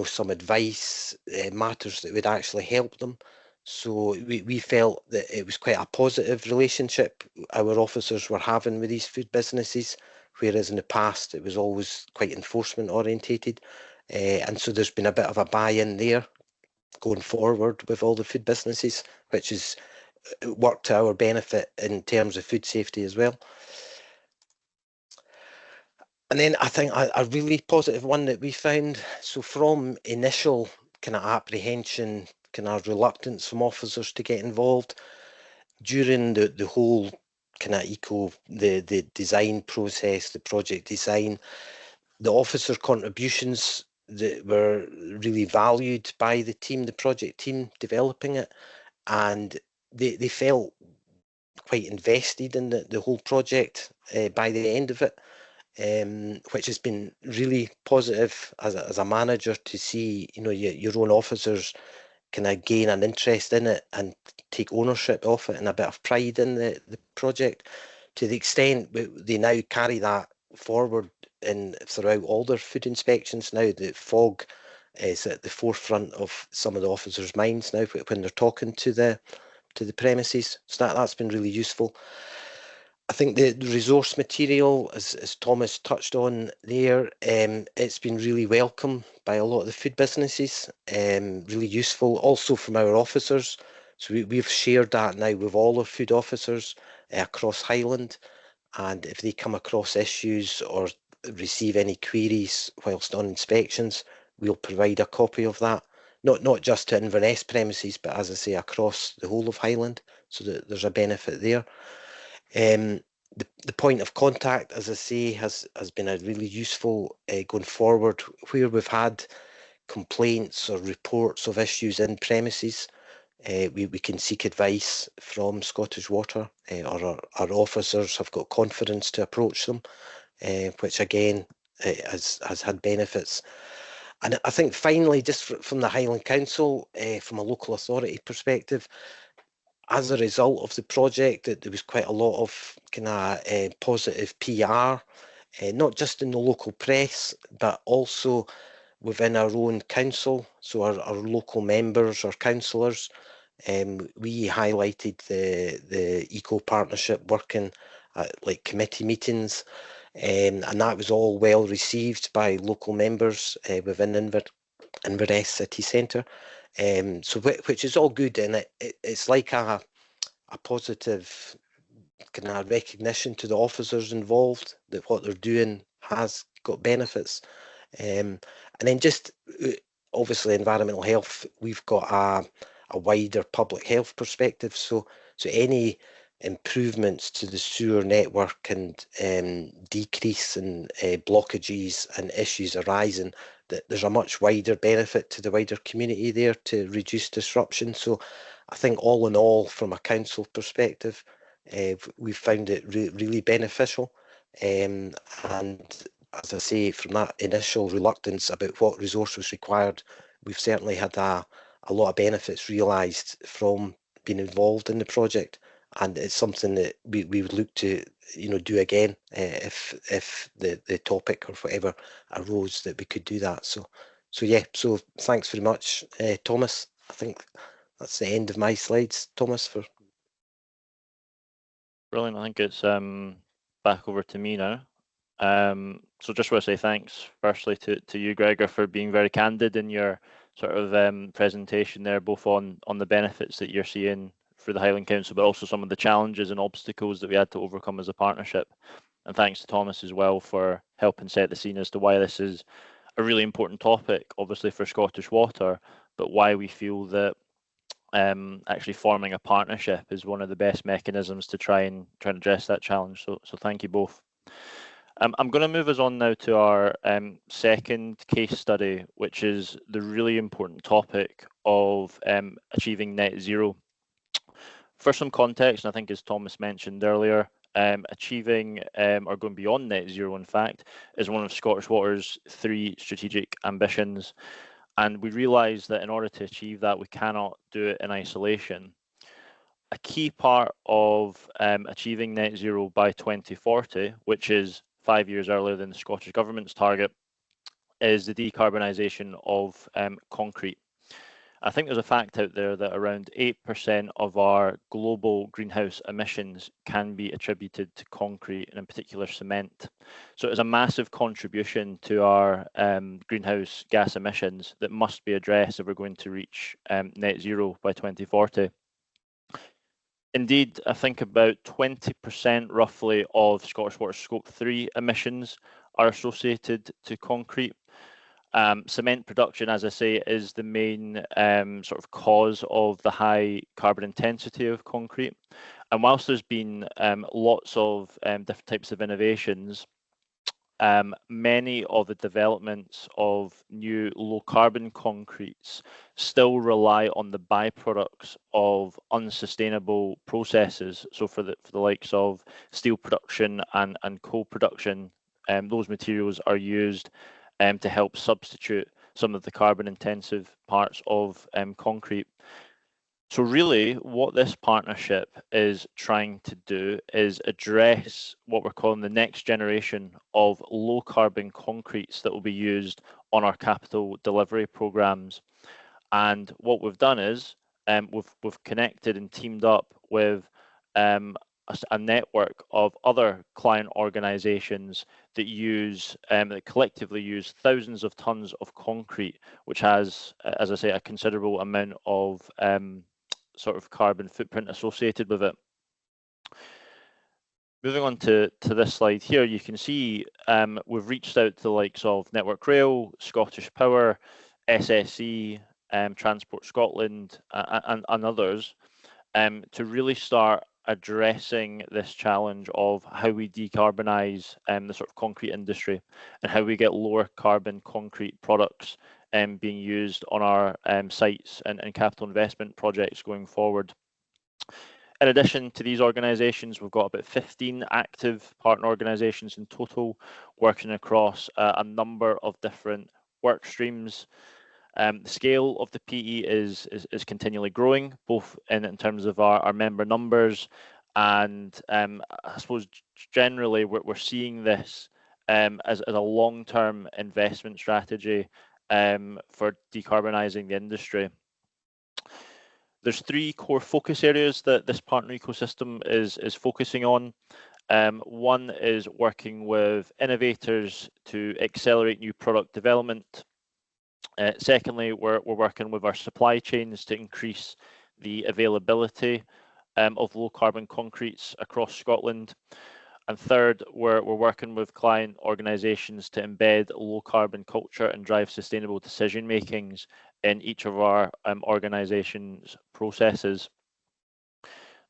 S5: some advice, matters that would actually help them. So we felt that it was quite a positive relationship our officers were having with these food businesses, whereas in the past it was always quite enforcement orientated. And so there's been a bit of a buy-in there going forward with all the food businesses, which has worked to our benefit in terms of food safety as well. And then I think a really positive one that we found, so from initial kind of apprehension, kind of reluctance from officers to get involved, during the whole kind of the design process, the project design, the officer contributions that were really valued by the team, the project team developing it, and they felt quite invested in the whole project by the end of it, which has been really positive as a manager to see, your own officers kind of gain an interest in it and take ownership of it and a bit of pride in the project, to the extent they now carry that forward throughout all their food inspections now. The fog is at the forefront of some of the officers' minds now when they're talking to the premises. So that's been really useful. I think the resource material, as Thomas touched on there, it's been really welcome by a lot of the food businesses, really useful also from our officers. So we've shared that now with all our food officers across Highland, and if they come across issues or receive any queries whilst on inspections, we'll provide a copy of that, not just to Inverness premises, but as I say, across the whole of Highland, so that there's a benefit there. The point of contact, as I say, has been a really useful going forward, where we've had complaints or reports of issues in premises. We can seek advice from Scottish Water, or our officers have got confidence to approach them, which again has had benefits. And I think finally, just from the Highland Council, from a local authority perspective, as a result of the project, there was quite a lot of kind of positive PR, not just in the local press, but also within our own council. So our local members, our councillors, we highlighted the eco partnership working like committee meetings, and that was all well received by local members within Inverness City Centre. So which is all good, and it's like a positive kind of recognition to the officers involved that what they're doing has got benefits. And then just obviously environmental health, we've got a wider public health perspective. So any improvements to the sewer network and decrease in blockages and issues arising, that there's a much wider benefit to the wider community there to reduce disruption. So I think all in all, from a council perspective, we've found it really beneficial. And as I say, from that initial reluctance about what resource was required, we've certainly had a lot of benefits realised from being involved in the project, and it's something that we would look to do again if the topic or whatever arose that we could do that. So yeah, so thanks very much, Thomas. I think that's the end of my slides, Thomas.
S3: Brilliant. I think it's back over to me now. So just want to say thanks firstly to you, Gregor, for being very candid in your sort of presentation there, both on the benefits that you're seeing for the Highland Council, but also some of the challenges and obstacles that we had to overcome as a partnership. And thanks to Thomas as well for helping set the scene as to why this is a really important topic, obviously for Scottish Water, but why we feel that actually forming a partnership is one of the best mechanisms to try and address that challenge. So thank you both. I'm going to move us on now to our second case study, which is the really important topic of achieving net zero. For some context, and I think as Thomas mentioned earlier, achieving or going beyond net zero, in fact, is one of Scottish Water's 3 strategic ambitions. And we realise that in order to achieve that, we cannot do it in isolation. A key part of achieving net zero by 2040, which is 5 years earlier than the Scottish Government's target, is the decarbonisation of concrete. I think there's a fact out there that around 8% of our global greenhouse emissions can be attributed to concrete, and in particular cement. So it's a massive contribution to our greenhouse gas emissions that must be addressed if we're going to reach net zero by 2040. Indeed, I think about 20% roughly of Scottish Water Scope 3 emissions are associated to concrete. Cement production, as I say, is the main sort of cause of the high carbon intensity of concrete. And whilst there's been lots of different types of innovations, many of the developments of new low carbon concretes still rely on the byproducts of unsustainable processes. So for the likes of steel production and coal production, those materials are used to help substitute some of the carbon intensive parts of concrete. So really what this partnership is trying to do is address what we're calling the next generation of low carbon concretes that will be used on our capital delivery programs. And what we've done is we've connected and teamed up with a network of other client organizations that that collectively use thousands of tons of concrete, which has, as I say, a considerable amount of sort of carbon footprint associated with it. Moving on to this slide here, you can see we've reached out to the likes of Network Rail, Scottish Power, SSE, Transport Scotland, and others to really start addressing this challenge of how we decarbonise the sort of concrete industry and how we get lower carbon concrete products being used on our sites and capital investment projects going forward. In addition to these organisations, we've got about 15 active partner organisations in total working across a number of different work streams. The scale of the PE is continually growing, both in terms of our member numbers, and I suppose generally we're seeing this as a long-term investment strategy for decarbonising the industry. There's 3 core focus areas that this partner ecosystem is focusing on. One is working with innovators to accelerate new product development. Secondly, we're working with our supply chains to increase the availability of low carbon concretes across Scotland. And third, we're working with client organisations to embed low carbon culture and drive sustainable decision makings in each of our organisations' processes.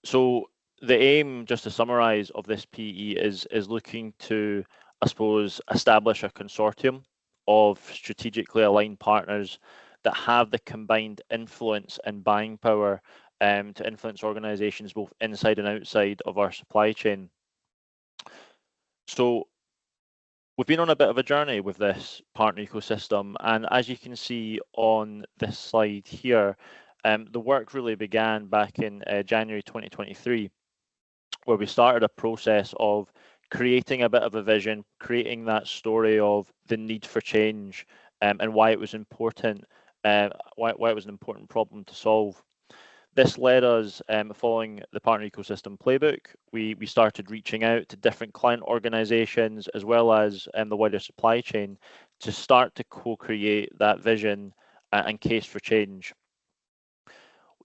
S3: So the aim, just to summarise, of this PE is looking to, I suppose, establish a consortium of strategically aligned partners that have the combined influence and buying power to influence organisations both inside and outside of our supply chain. So we've been on a bit of a journey with this partner ecosystem, and as you can see on this slide here, the work really began back in January 2023, where we started a process of creating a bit of a vision, creating that story of the need for change and why it was important, why it was an important problem to solve. This led us, following the partner ecosystem playbook, we started reaching out to different client organisations as well as the wider supply chain to start to co-create that vision and case for change.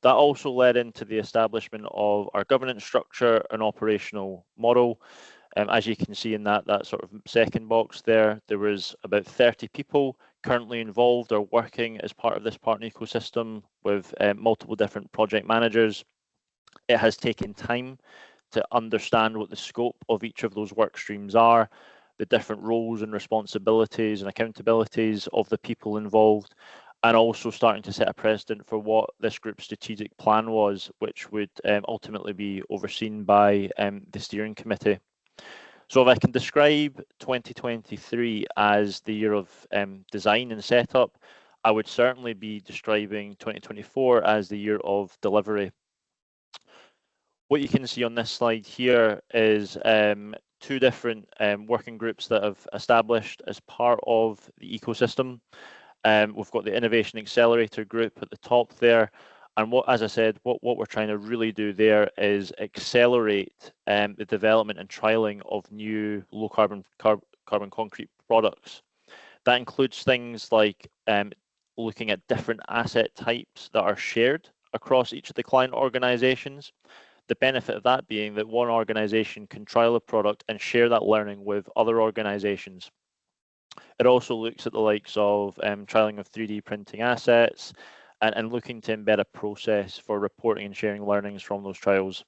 S3: That also led into the establishment of our governance structure and operational model. As you can see in that sort of second box there was about 30 people currently involved or working as part of this partner ecosystem with multiple different project managers. It has taken time to understand what the scope of each of those work streams are, the different roles and responsibilities and accountabilities of the people involved, and also starting to set a precedent for what this group's strategic plan was, which would ultimately be overseen by the steering committee. So if I can describe 2023 as the year of design and setup, I would certainly be describing 2024 as the year of delivery. What you can see on this slide here is two different working groups that have established as part of the ecosystem. We've got the Innovation Accelerator group at the top there. And as I said, what we're trying to really do there is accelerate the development and trialling of new low carbon concrete products. That includes things like looking at different asset types that are shared across each of the client organisations. The benefit of that being that one organisation can trial a product and share that learning with other organisations. It also looks at the likes of trialling of 3D printing assets, and looking to embed a process for reporting and sharing learnings from those trials.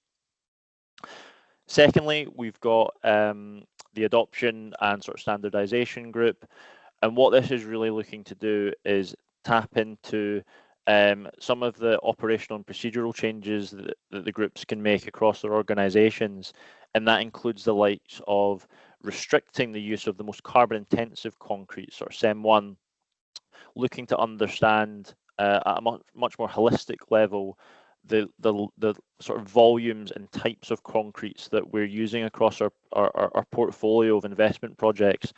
S3: Secondly, we've got the adoption and sort of standardization group. And what this is really looking to do is tap into some of the operational and procedural changes that the groups can make across their organizations. And that includes the likes of restricting the use of the most carbon intensive concretes, or CEM1, looking to understand at a much more holistic level the sort of volumes and types of concretes that we're using across our portfolio of investment projects,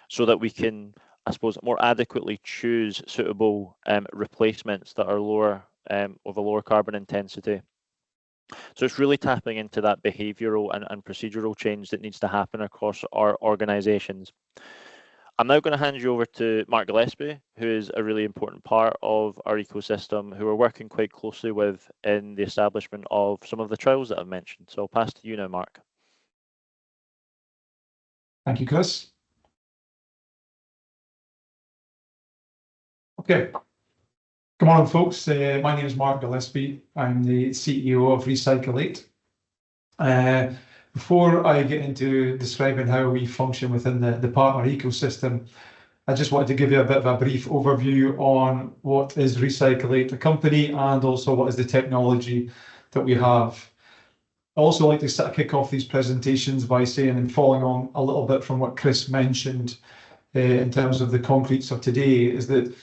S3: so that we can, I suppose, more adequately choose suitable replacements that are lower of a lower carbon intensity. So it's really tapping into that behavioural and procedural change that needs to happen across our organisations. I'm now going to hand you over to Mark Gillespie, who is a really important part of our ecosystem, who we're working quite closely with in the establishment of some of the trials that I've mentioned. So I'll pass to you now, Mark.
S6: Thank you, Chris. Okay. Good morning, folks. My name is Mark Gillespie. I'm the CEO of Recycle8. Before I get into describing how we function within the partner ecosystem, I just wanted to give you a bit of a brief overview on what is Recycle8, the company, and also what is the technology that we have. I also like to sort of kick off these presentations by saying, and following on a little bit from what Chris mentioned in terms of the concretes of today, is that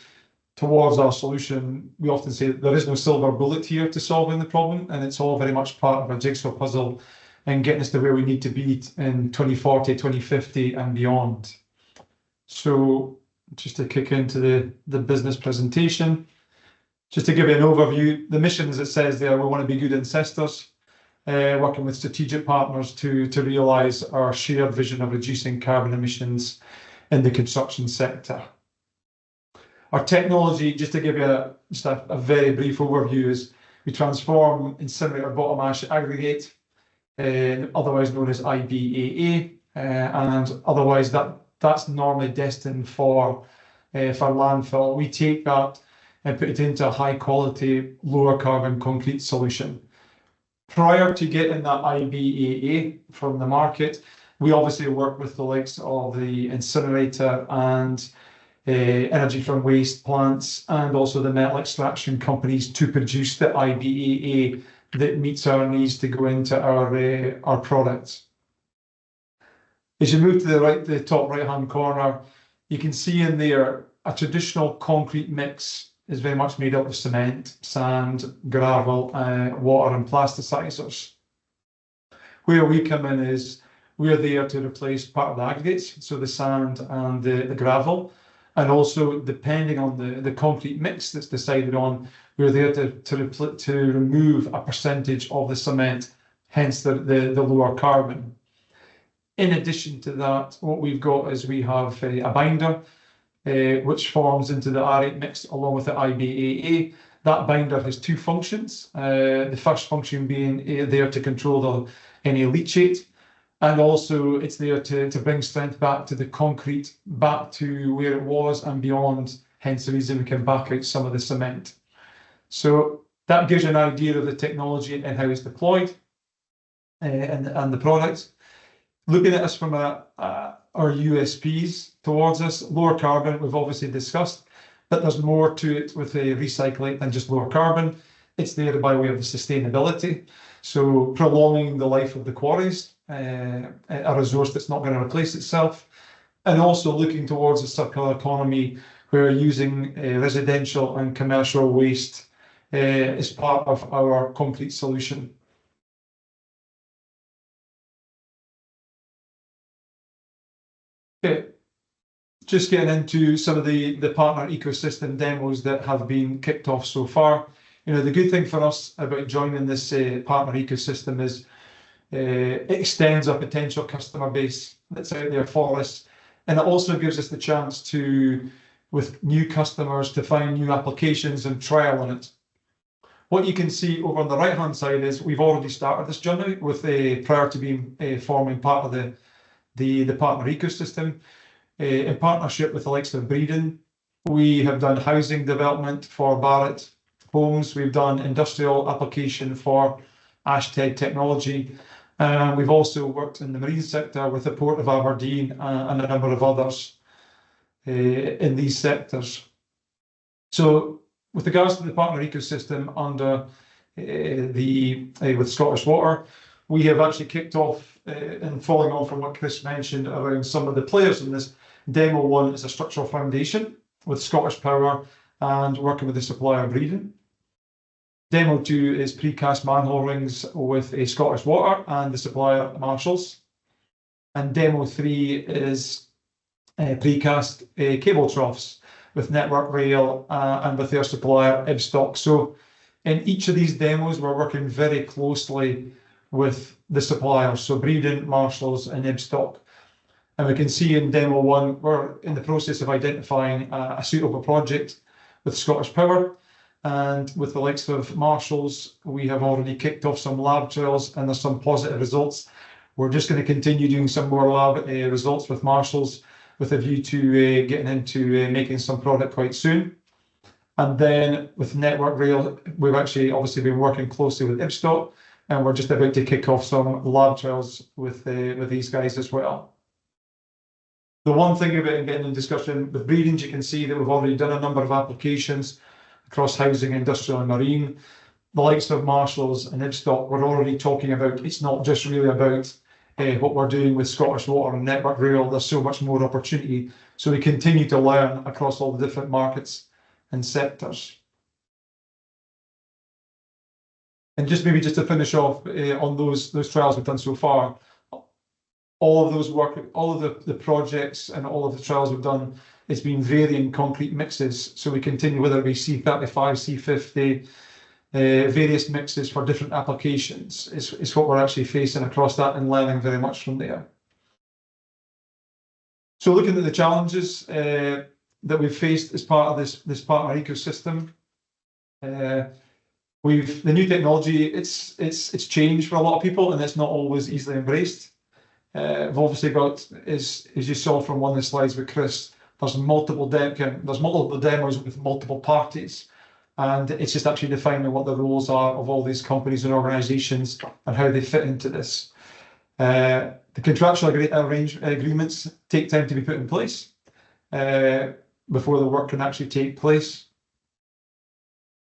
S6: towards our solution, we often say that there is no silver bullet here to solving the problem, and it's all very much part of a jigsaw puzzle and getting us to where we need to be in 2040, 2050 and beyond. So just to kick into the business presentation, just to give you an overview, the mission, as it says there, we want to be good ancestors. working with strategic partners to realise our shared vision of reducing carbon emissions in the construction sector. Our technology, just to give you just a very brief overview, is we transform incinerator bottom ash aggregate, otherwise known as IBAA, and otherwise that's normally destined for landfill. We take that and put it into a high quality, lower carbon concrete solution. Prior to getting that IBAA from the market, we obviously work with the likes of the incinerator and energy from waste plants and also the metal extraction companies to produce the IBAA that meets our needs to go into our products. As you move to the right, the top right-hand corner, you can see in there a traditional concrete mix is very much made up of cement, sand, gravel, water and plasticizers. Where we come in is we're there to replace part of the aggregates, so the sand and the gravel, and also depending on the concrete mix that's decided on, we're there to remove a percentage of the cement, hence the lower carbon. In addition to that, what we've got is we have a binder, which forms into the R8 mix along with the IBAA. That binder has two functions. The first function being there to control any leachate, and also it's there to bring strength back to the concrete, back to where it was and beyond, hence the reason we can back out some of the cement. So that gives you an idea of the technology and how it's deployed and the product. Looking at us from our USPs towards us, lower carbon, we've obviously discussed, but there's more to it with recycling than just lower carbon. It's there by way of the sustainability. So prolonging the life of the quarries, a resource that's not going to replace itself, and also looking towards a circular economy where using residential and commercial waste is part of our concrete solution. Okay, just getting into some of the partner ecosystem demos that have been kicked off so far. You know, the good thing for us about joining this partner ecosystem is it extends our potential customer base that's out there for us, and it also gives us the chance to, with new customers, to find new applications and trial on it. What you can see over on the right hand side is we've already started this journey with prior to being forming part of the partner ecosystem. In partnership with the likes of Breeden, we have done housing development for Barratt Homes. We've done industrial application for Ashteg Technology. We've also worked in the marine sector with the Port of Aberdeen and a number of others in these sectors. So with regards to the partner ecosystem under with Scottish Water, we have actually kicked off, and following on from what Chris mentioned around some of the players in this, demo one is a structural foundation with Scottish Power and working with the supplier Breeden. Demo 2 is precast manhole rings with a Scottish Water and the supplier Marshalls. And demo 3 is precast cable troughs with Network Rail and with their supplier Ibstock. So in each of these demos, we're working very closely with the suppliers, so Breeden, Marshalls and Ibstock. And we can see in demo 1, we're in the process of identifying a suitable project with Scottish Power. And with the likes of Marshalls, we have already kicked off some lab trials and there's some positive results. We're just going to continue doing some more lab results with Marshalls with a view to getting into making some product quite soon. And then with Network Rail, we've actually obviously been working closely with Ibstock, and we're just about to kick off some lab trials with these guys as well. The one thing about getting in discussion with Breeden, you can see that we've already done a number of applications across housing, industrial and marine. The likes of Marshalls and Ibstock, we're already talking about, it's not just really about what we're doing with Scottish Water and Network Rail, there's so much more opportunity. So we continue to learn across all the different markets and sectors. And just maybe just to finish off on those trials we've done so far, all of those work, all of the projects and all of the trials we've done, it's been varying concrete mixes. So we continue, whether it be C35, C50, various mixes for different applications is what we're actually facing across that and learning very much from there. So looking at the challenges that we've faced as part of this partner ecosystem, the new technology, it's changed for a lot of people, and it's not always easily embraced. We've obviously got, as you saw from one of the slides with Chris, there's multiple demos with multiple parties, and it's just actually defining what the roles are of all these companies and organisations and how they fit into this. The contractual agreements take time to be put in place before the work can actually take place.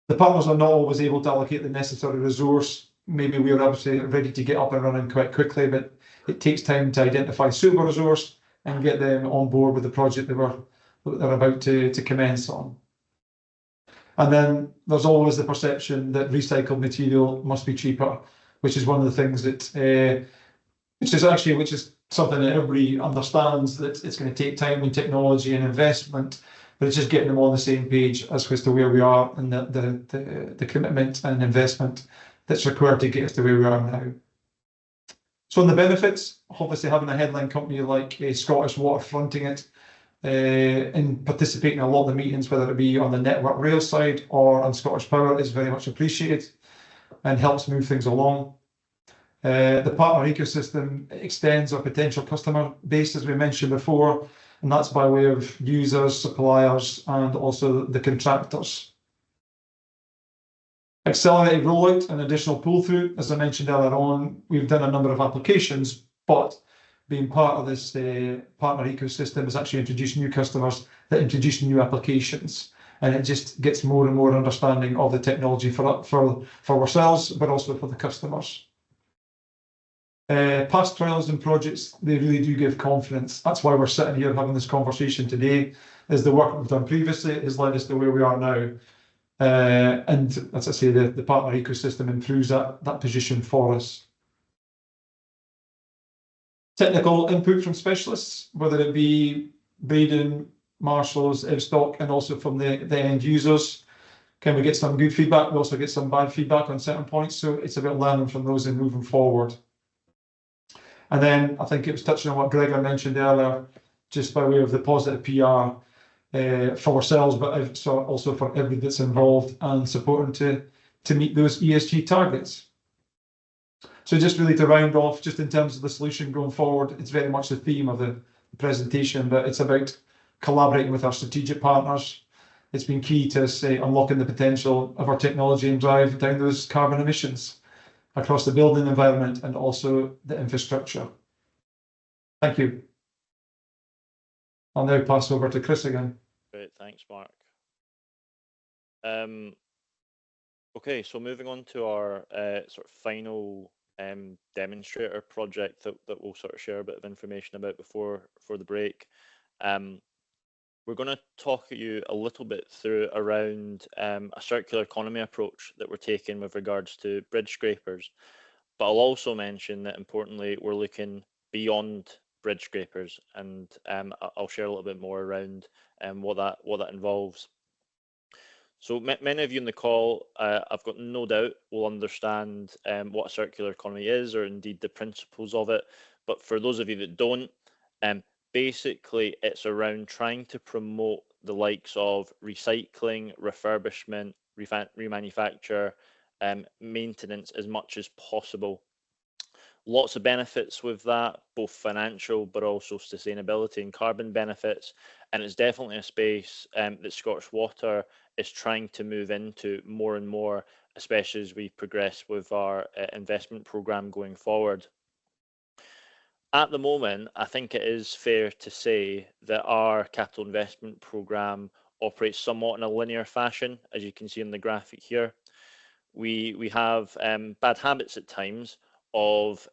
S6: The partners are not always able to allocate the necessary resource. Maybe we are obviously ready to get up and running quite quickly, but it takes time to identify suitable resource and get them on board with the project they're about to commence on. And then there's always the perception that recycled material must be cheaper, which is one of the things that which is something that everybody understands, that it's going to take time and technology and investment, but it's just getting them on the same page as to where we are and the commitment and investment that's required to get us to where we are now. So on the benefits, obviously having a headline company like Scottish Water fronting it and participating in a lot of the meetings, whether it be on the Network Rail side or on Scottish Power, is very much appreciated and helps move things along. The partner ecosystem extends our potential customer base, as we mentioned before, and that's by way of users, suppliers, and also the contractors. Accelerated rollout and additional pull-through. As I mentioned earlier on, we've done a number of applications, but being part of this partner ecosystem has actually introduced new customers that introduce new applications, and it just gets more and more understanding of the technology for ourselves, but also for the customers. Past trials and projects, they really do give confidence. That's why we're sitting here having this conversation today, is the work we've done previously has led us to where we are now. And as I say, the partner ecosystem improves that position for us. Technical input from specialists, whether it be Braden, Marshalls, Evstock, and also from the end users. Can we get some good feedback? We also get some bad feedback on certain points. So it's about learning from those and moving forward. And then I think it was touching on what Gregor mentioned earlier, just by way of the positive PR for ourselves, but also for everybody that's involved and supporting to meet those ESG targets. So just really to round off, just in terms of the solution going forward, it's very much the theme of the presentation, but it's about collaborating with our strategic partners. It's been key to us unlocking the potential of our technology and drive down those carbon emissions across the building environment and also the infrastructure. Thank you. I'll now pass over to Chris again.
S3: Great, thanks, Mark. Okay, so moving on to our sort of final demonstrator project that we'll sort of share a bit of information about before the break. We're going to talk you a little bit through around a circular economy approach that we're taking with regards to bridge scrapers. But I'll also mention that importantly, we're looking beyond bridge scrapers, and I'll share a little bit more around what that involves. So many of you in the call, I've got no doubt will understand what a circular economy is, or indeed the principles of it. But for those of you that don't, basically it's around trying to promote the likes of recycling, refurbishment, remanufacture, maintenance as much as possible. Lots of benefits with that, both financial but also sustainability and carbon benefits. And it's definitely a space that Scottish Water is trying to move into more and more, especially as we progress with our investment programme going forward. At the moment, I think it is fair to say that our capital investment programme operates somewhat in a linear fashion, as you can see in the graphic here. We have bad habits at times of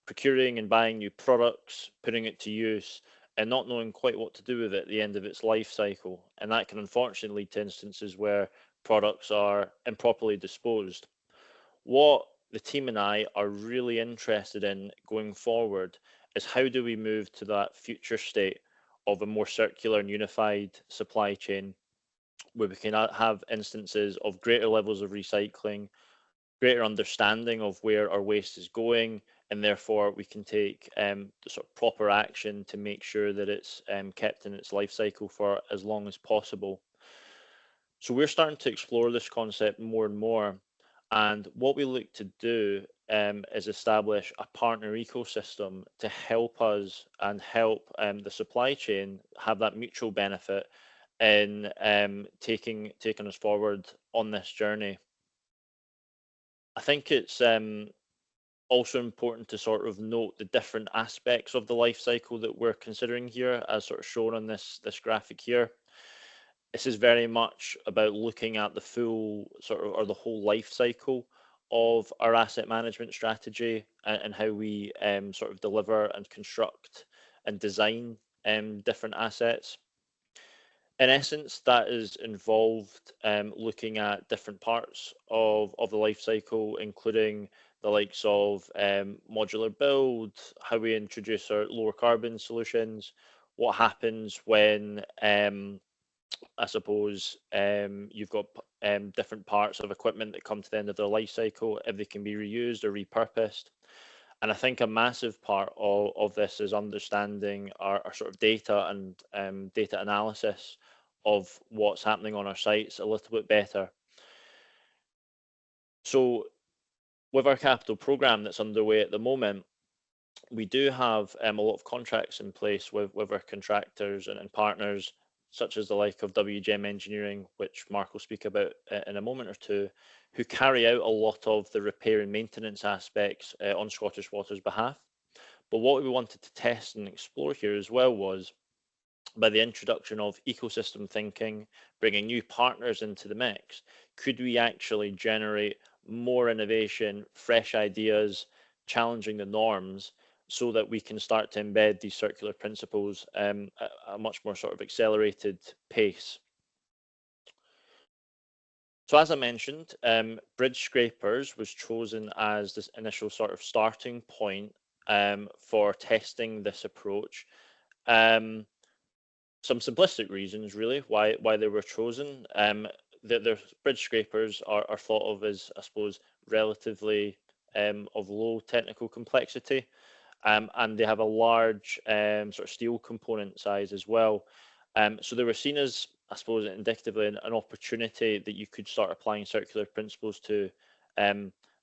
S3: procuring and buying new products, putting it to use, and not knowing quite what to do with it at the end of its life cycle. And that can unfortunately lead to instances where products are improperly disposed. What the team and I are really interested in going forward is how do we move to that future state of a more circular and unified supply chain, where we can have instances of greater levels of recycling, greater understanding of where our waste is going, and therefore we can take the sort of proper action to make sure that it's kept in its life cycle for as long as possible. So we're starting to explore this concept more and more, and what we look to do is establish a partner ecosystem to help us and help the supply chain have that mutual benefit in taking us forward on this journey. I think it's also important to sort of note the different aspects of the life cycle that we're considering here, as sort of shown on this graphic here. This is very much about looking at the full sort of, or the whole life cycle of our asset management strategy, and how we sort of deliver and construct and design different assets. In essence, that is involved looking at different parts of the life cycle, including the likes of modular build, how we introduce our lower carbon solutions, what happens when I suppose you've got different parts of equipment that come to the end of their life cycle, if they can be reused or repurposed. And I think a massive part of this is understanding our sort of data and data analysis of what's happening on our sites a little bit better. So with our capital program that's underway at the moment, we do have a lot of contracts in place with our contractors and partners, such as the like of WGM Engineering, which Mark will speak about in a moment or two, who carry out a lot of the repair and maintenance aspects on Scottish Water's behalf. But what we wanted to test and explore here as well was, by the introduction of ecosystem thinking, bringing new partners into the mix, could we actually generate more innovation, fresh ideas, challenging the norms, so that we can start to embed these circular principles at a much more sort of accelerated pace. So as I mentioned, bridge scrapers was chosen as this initial sort of starting point for testing this approach. Some simplistic reasons really why they were chosen. The bridge scrapers are thought of as, I suppose, relatively of low technical complexity, and they have a large sort of steel component size as well. So they were seen as, I suppose, indicatively an opportunity that you could start applying circular principles to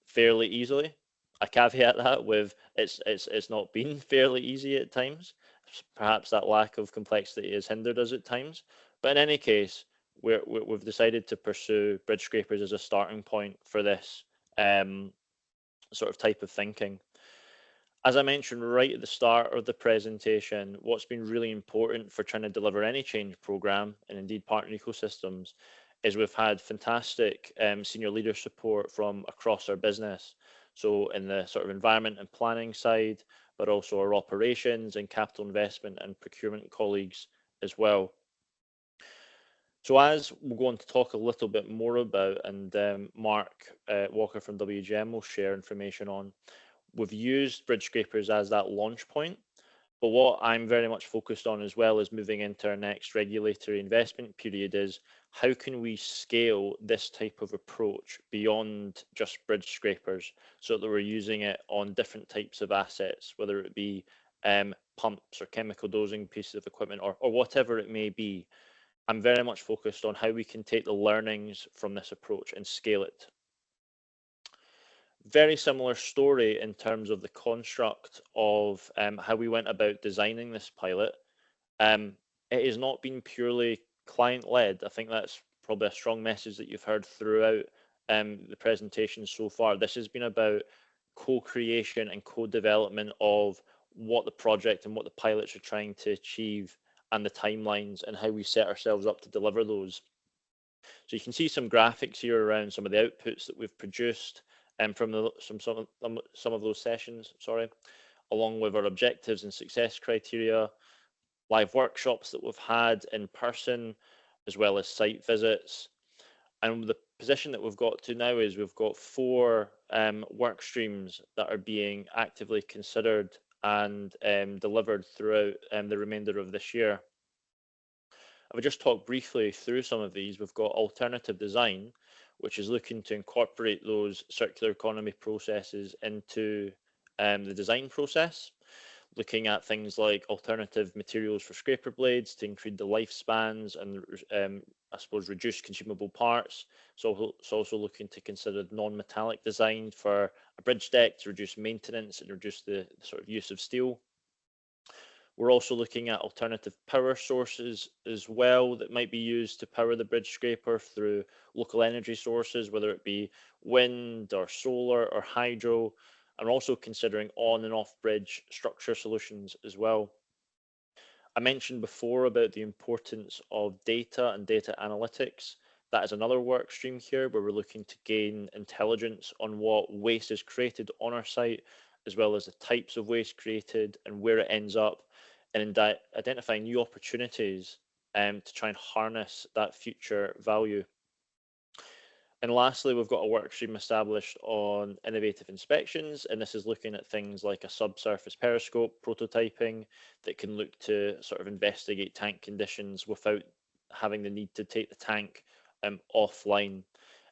S3: fairly easily. I caveat that with it's not been fairly easy at times. Perhaps that lack of complexity has hindered us at times. But in any case, we've decided to pursue bridge scrapers as a starting point for this sort of type of thinking. As I mentioned right at the start of the presentation, what's been really important for trying to deliver any change program, and indeed partner ecosystems, is we've had fantastic senior leader support from across our business. So in the sort of environment and planning side, but also our operations and capital investment and procurement colleagues as well. So as we're going to talk a little bit more about, and Mark Walker from WGM will share information on, we've used bridge scrapers as that launch point. But what I'm very much focused on as well as moving into our next regulatory investment period is how can we scale this type of approach beyond just bridge scrapers, so that we're using it on different types of assets, whether it be pumps or chemical dosing pieces of equipment or whatever it may be. I'm very much focused on how we can take the learnings from this approach and scale it. Very similar story in terms of the construct of how we went about designing this pilot. It has not been purely client-led. I think that's probably a strong message that you've heard throughout the presentation so far. This has been about co-creation and co-development of what the project and what the pilots are trying to achieve, and the timelines and how we set ourselves up to deliver those. So you can see some graphics here around some of the outputs that we've produced from some of those sessions, along with our objectives and success criteria, live workshops that we've had in person, as well as site visits. And the position that we've got to now is we've got 4 work streams that are being actively considered and delivered throughout the remainder of this year. If I just talk briefly through some of these, we've got alternative design, which is looking to incorporate those circular economy processes into the design process, looking at things like alternative materials for scraper blades to increase the lifespans and I suppose reduce consumable parts. So it's also looking to consider non-metallic design for a bridge deck to reduce maintenance and reduce the sort of use of steel. We're also looking at alternative power sources as well that might be used to power the bridge scraper through local energy sources, whether it be wind or solar or hydro, and also considering on and off bridge structure solutions as well. I mentioned before about the importance of data and data analytics. That is another work stream here where we're looking to gain intelligence on what waste is created on our site, as well as the types of waste created and where it ends up, and identifying new opportunities to try and harness that future value. And lastly, we've got a work stream established on innovative inspections, and this is looking at things like a subsurface periscope prototyping that can look to sort of investigate tank conditions without having the need to take the tank offline.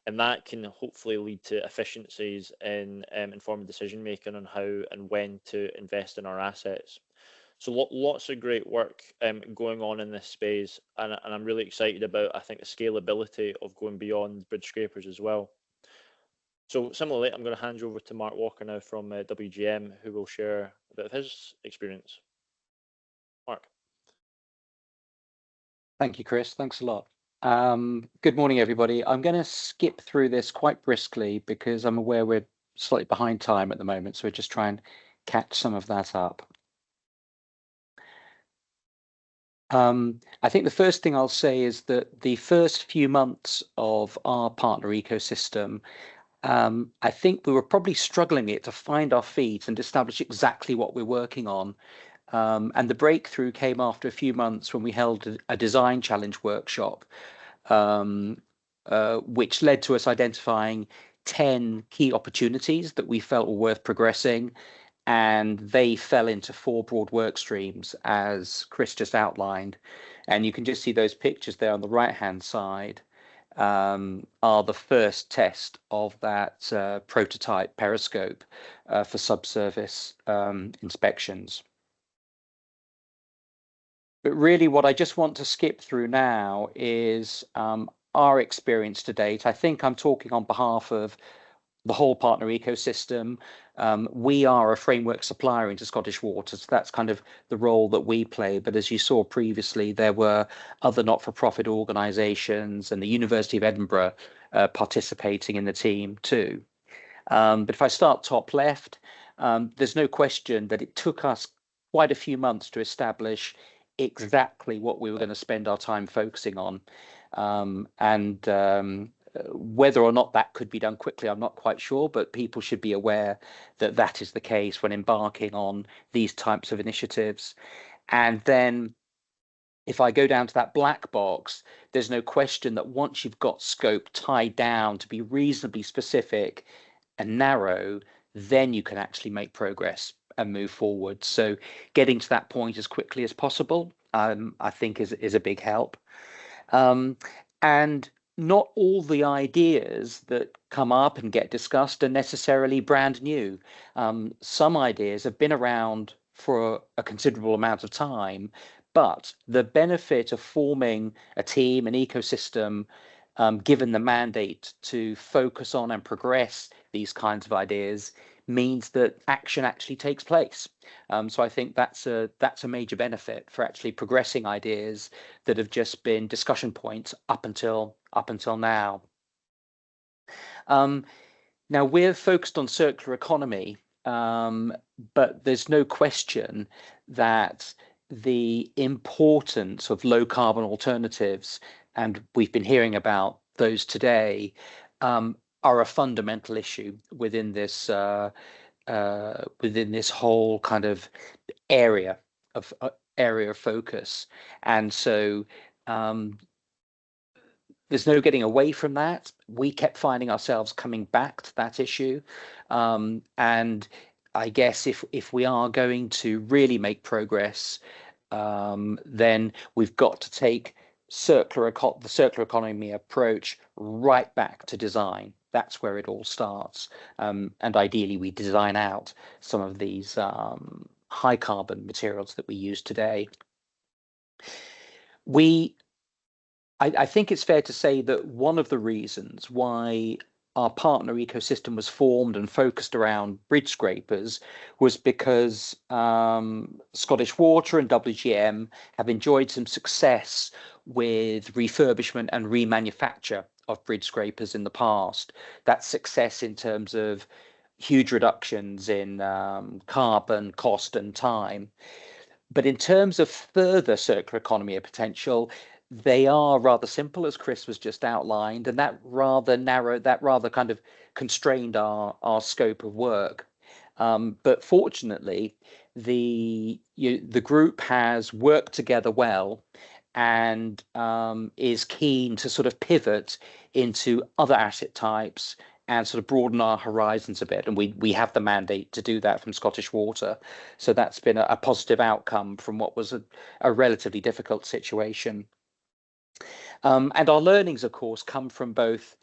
S3: And that can hopefully lead to efficiencies in informed decision making on how and when to invest in our assets. So lots of great work going on in this space, and I'm really excited about, I think, the scalability of going beyond bridge scrapers as well. So similarly, I'm going to hand you over to Mark Walker now from WGM, who will share a bit of his experience. Mark.
S7: Thank you, Chris. Thanks a lot. Good morning, everybody. I'm going to skip through this quite briskly because I'm aware we're slightly behind time at the moment, so we'll just try and catch some of that up. I think the first thing I'll say is that the first few months of our partner ecosystem, I think we were probably struggling to find our feet and establish exactly what we're working on. And the breakthrough came after a few months when we held a design challenge workshop, which led to us identifying 10 key opportunities that we felt were worth progressing. And they fell into 4 broad work streams, as Chris just outlined. And you can just see those pictures there on the right-hand side are the first test of that prototype periscope for subsurface inspections. But really what I just want to skip through now is our experience to date. I think I'm talking on behalf of the whole partner ecosystem. We are a framework supplier into Scottish Waters. That's kind of the role that we play. But as you saw previously, there were other not-for-profit organisations and the University of Edinburgh participating in the team too. But if I start top left, there's no question that it took us quite a few months to establish exactly what we were going to spend our time focusing on. Whether or not that could be done quickly, I'm not quite sure, but people should be aware that that is the case when embarking on these types of initiatives. And then if I go down to that black box, there's no question that once you've got scope tied down to be reasonably specific and narrow, then you can actually make progress and move forward. So getting to that point as quickly as possible, I think is a big help. And not all the ideas that come up and get discussed are necessarily brand new. Some ideas have been around for a considerable amount of time, but the benefit of forming a team, an ecosystem, given the mandate to focus on and progress these kinds of ideas, means that action actually takes place. So I think that's a major benefit for actually progressing ideas that have just been discussion points up until now. Now we're focused on circular economy, but there's no question that the importance of low carbon alternatives, and we've been hearing about those today, are a fundamental issue within this whole kind of area of focus. And so there's no getting away from that. We kept finding ourselves coming back to that issue. And I guess if we are going to really make progress, then we've got to take circular economy approach right back to design. That's where it all starts. And ideally, we design out some of these high carbon materials that we use today. I think it's fair to say that one of the reasons why our partner ecosystem was formed and focused around bridge scrapers was because Scottish Water and WGM have enjoyed some success with refurbishment and remanufacture of bridge scrapers in the past. That success in terms of huge reductions in carbon, cost, and time. But in terms of further circular economy potential, they are rather simple, as Chris was just outlined, and that rather narrowed, that rather kind of constrained our scope of work. But fortunately, the group has worked together well and is keen to sort of pivot into other asset types and sort of broaden our horizons a bit. And we have the mandate to do that from Scottish Water. So that's been a positive outcome from what was a relatively difficult situation. And our learnings, of course, come from both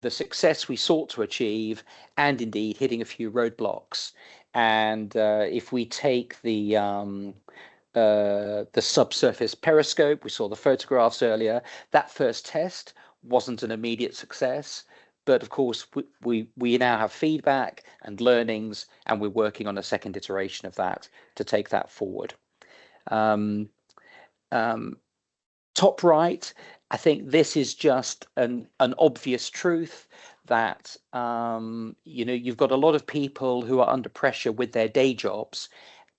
S7: the success we sought to achieve and indeed hitting a few roadblocks. And if we take the subsurface periscope, we saw the photographs earlier, that first test wasn't an immediate success. But of course, we now have feedback and learnings, and we're working on a second iteration of that to take that forward. Top right, I think this is just an obvious truth that you've got a lot of people who are under pressure with their day jobs,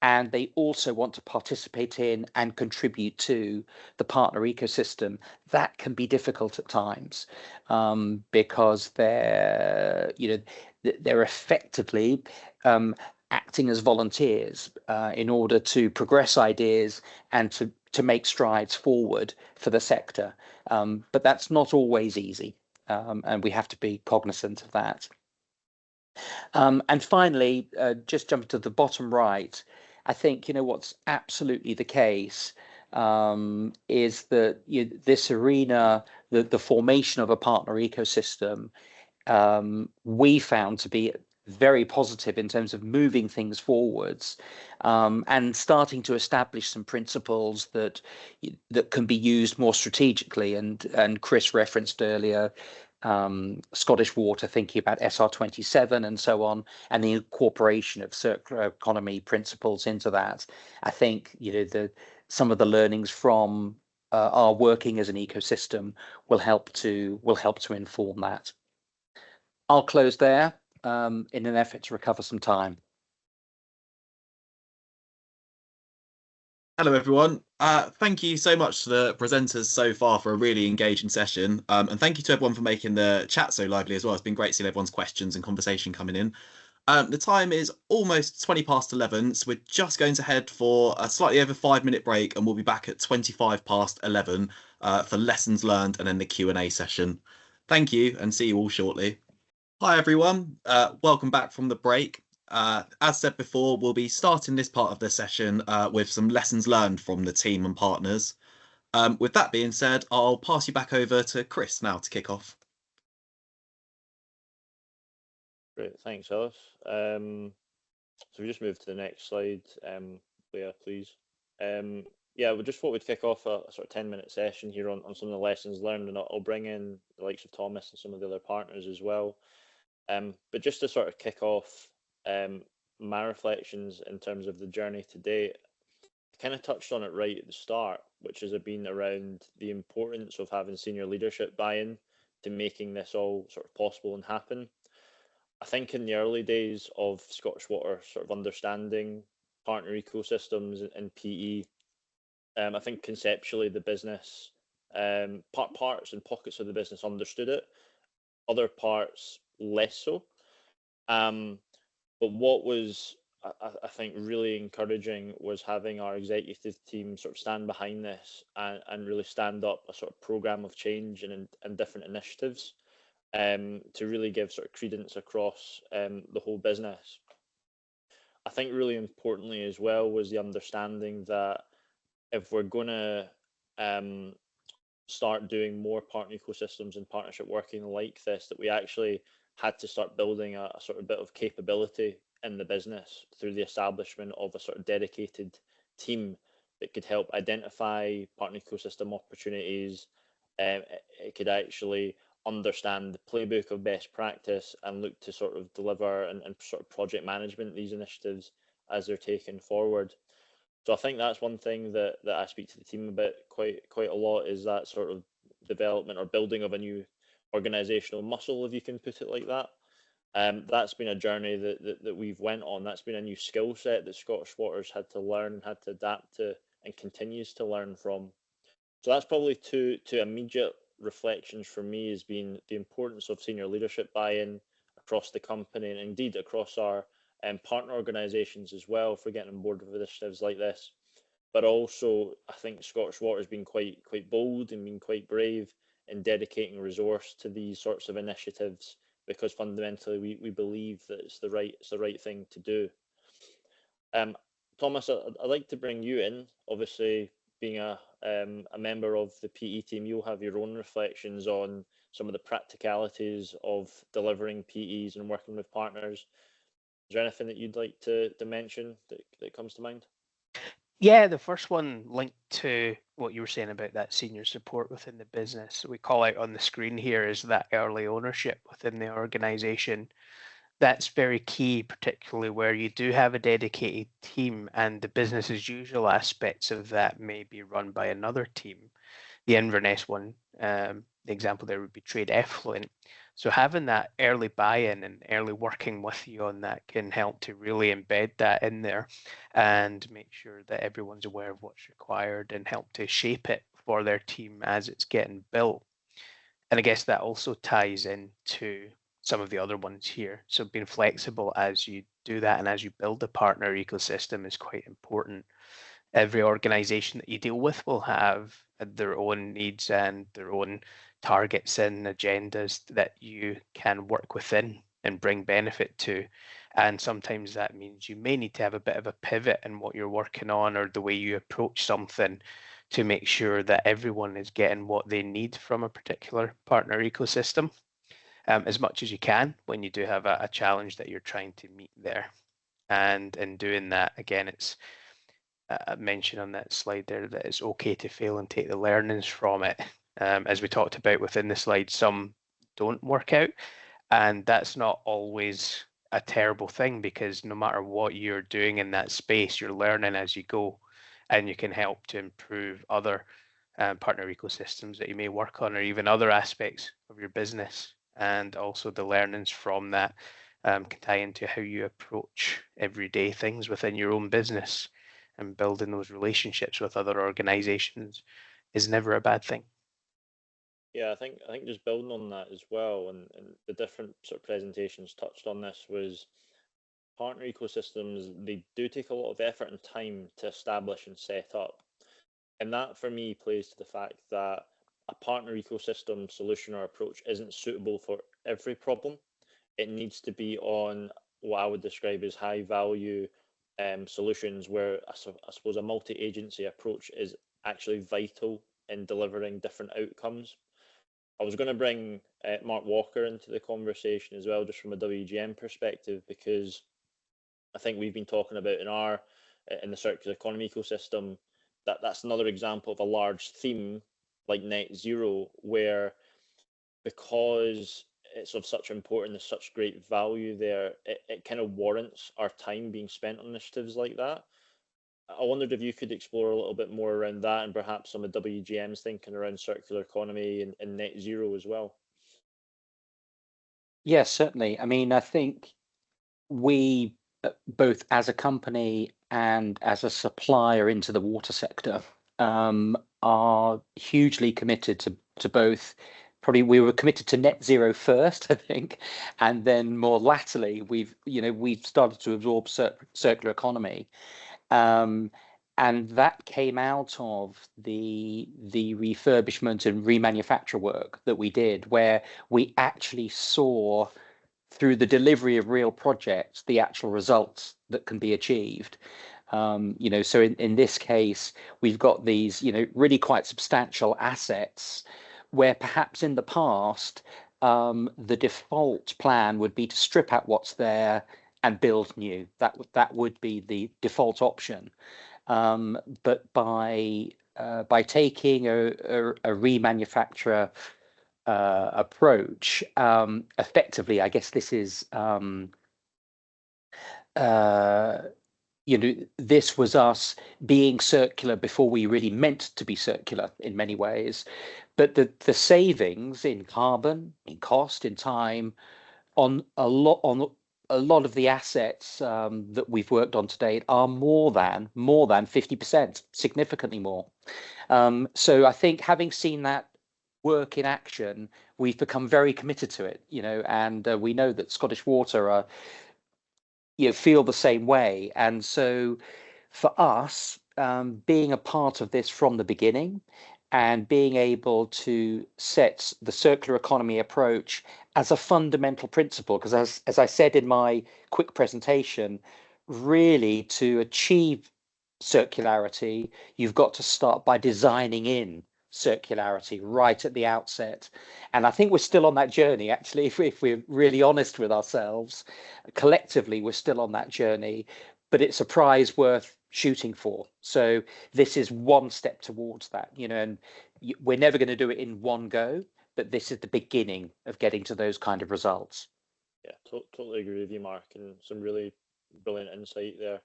S7: and they also want to participate in and contribute to the partner ecosystem. That can be difficult at times because they're effectively acting as volunteers in order to progress ideas and to make strides forward for the sector. But that's not always easy, and we have to be cognizant of that. And finally, just jumping to the bottom right, I think what's absolutely the case is that this arena, the formation of a partner ecosystem, we found to be very positive in terms of moving things forwards and starting to establish some principles that can be used more strategically. And Chris referenced earlier Scottish Water thinking about SR27 and so on, and the incorporation of circular economy principles into that. I think some of the learnings from our working as an ecosystem will help to inform that. I'll close there in an effort to recover some time.
S1: Hello, everyone. Thank you so much to the presenters so far for a really engaging session. And thank you to everyone for making the chat so lively as well. It's been great seeing everyone's questions and conversation coming in. The time is almost 20 past 11, so we're just going to head for a slightly over 5-minute break, and we'll be back at 25 past 11 for lessons learned and then the Q&A session. Thank you, and see you all shortly. Hi, everyone. Welcome back from the break. As said before, we'll be starting this part of the session with some lessons learned from the team and partners. With that being said, I'll pass you back over to Chris now to kick off.
S3: Great, thanks, Ellis. So we just move to the next slide, Leah, please. Yeah, we just thought we'd kick off a sort of 10-minute session here on some of the lessons learned, and I'll bring in the likes of Thomas and some of the other partners as well. But just to sort of kick off my reflections in terms of the journey to date, I kind of touched on it right at the start, which has been around the importance of having senior leadership buy-in to making this all sort of possible and happen. I think in the early days of Scottish Water sort of understanding partner ecosystems and PE, I think conceptually the business, parts and pockets of the business understood it, other parts less so. But what was, I think, really encouraging was having our executive team sort of stand behind this and really stand up a sort of programme of change and different initiatives to really give sort of credence across the whole business. I think really importantly as well was the understanding that if we're going to start doing more partner ecosystems and partnership working like this, that we actually had to start building a sort of bit of capability in the business through the establishment of a sort of dedicated team that could help identify partner ecosystem opportunities. It could actually understand the playbook of best practice and look to sort of deliver and sort of project management these initiatives as they're taken forward. So I think that's one thing that I speak to the team about quite a lot, is that sort of development or building of a new organizational muscle, if you can put it like that. That's been a journey that we've went on. That's been a new skill set that Scottish Water's had to learn, had to adapt to, and continues to learn from. So that's probably two immediate reflections for me, has been the importance of senior leadership buy-in across the company, and indeed across our partner organisations as well, for getting on board with initiatives like this. But also, I think Scottish Water has been quite bold and been quite brave in dedicating resource to these sorts of initiatives, because fundamentally we believe that it's the right thing to do. Thomas, I'd like to bring you in. Obviously, being a member of the PE team, you'll have your own reflections on some of the practicalities of delivering PEs and working with partners. Is there anything that you'd like to mention that comes to mind?
S4: Yeah, the first one linked to what you were saying about that senior support within the business. We call out on the screen here is that early ownership within the organization. That's very key, particularly where you do have a dedicated team and the business as usual aspects of that may be run by another team. The Inverness one, the example there would be trade effluent. So having that early buy-in and early working with you on that can help to really embed that in there and make sure that everyone's aware of what's required and help to shape it for their team as it's getting built. And I guess that also ties into some of the other ones here. So being flexible as you do that and as you build a partner ecosystem is quite important. Every organization that you deal with will have their own needs and their own targets and agendas that you can work within and bring benefit to. And sometimes that means you may need to have a bit of a pivot in what you're working on or the way you approach something to make sure that everyone is getting what they need from a particular partner ecosystem, as much as you can when you do have a challenge that you're trying to meet there. And in doing that, again, it's mentioned on that slide there that it's okay to fail and take the learnings from it. As we talked about within the slide, some don't work out, and that's not always a terrible thing, because no matter what you're doing in that space, you're learning as you go, and you can help to improve other partner ecosystems that you may work on, or even other aspects of your business. And also the learnings from that can tie into how you approach everyday things within your own business, and building those relationships with other organizations is never a bad thing.
S3: Yeah, I think just building on that as well, and the different sort of presentations touched on this, was partner ecosystems, they do take a lot of effort and time to establish and set up. And that for me plays to the fact that a partner ecosystem solution or approach isn't suitable for every problem. It needs to be on what I would describe as high value solutions, where I suppose a multi-agency approach is actually vital in delivering different outcomes. I was going to bring Mark Walker into the conversation as well, just from a WGM perspective, because I think we've been talking about in the circular economy ecosystem, that's another example of a large theme like net zero, where because it's of such importance, there's such great value there, it kind of warrants our time being spent on initiatives like that. I wondered if you could explore a little bit more around that, and perhaps some of WGM's thinking around circular economy and net zero as well.
S7: Yes, certainly. I mean, I think we, both as a company and as a supplier into the water sector, are hugely committed to both. Probably we were committed to net zero first, I think, and then more latterly we've started to absorb circular economy, and that came out of the refurbishment and remanufacture work that we did, where we actually saw through the delivery of real projects the actual results that can be achieved. So in this case, we've got these, really quite substantial assets where perhaps in the past, the default plan would be to strip out what's there and build new. That would be the default option. But by taking a remanufacture approach, effectively, I guess this is this was us being circular before we really meant to be circular in many ways. But the savings in carbon, in cost, in time, on a lot of the assets that we've worked on to date are more than 50%, significantly more. So I think having seen that work in action, we've become very committed to it, and we know that Scottish Water are, feel the same way. And so for us, being a part of this from the beginning and being able to set the circular economy approach as a fundamental principle, because as I said in my quick presentation, really to achieve circularity, you've got to start by designing in circularity right at the outset. And I think we're still on that journey, actually, if we're really honest with ourselves. Collectively, we're still on that journey, but it's a prize worth shooting for. So this is one step towards that, and we're never going to do it in one go, but this is the beginning of getting to those kind of results.
S3: Yeah, totally agree with you, Mark, and some really brilliant insight there.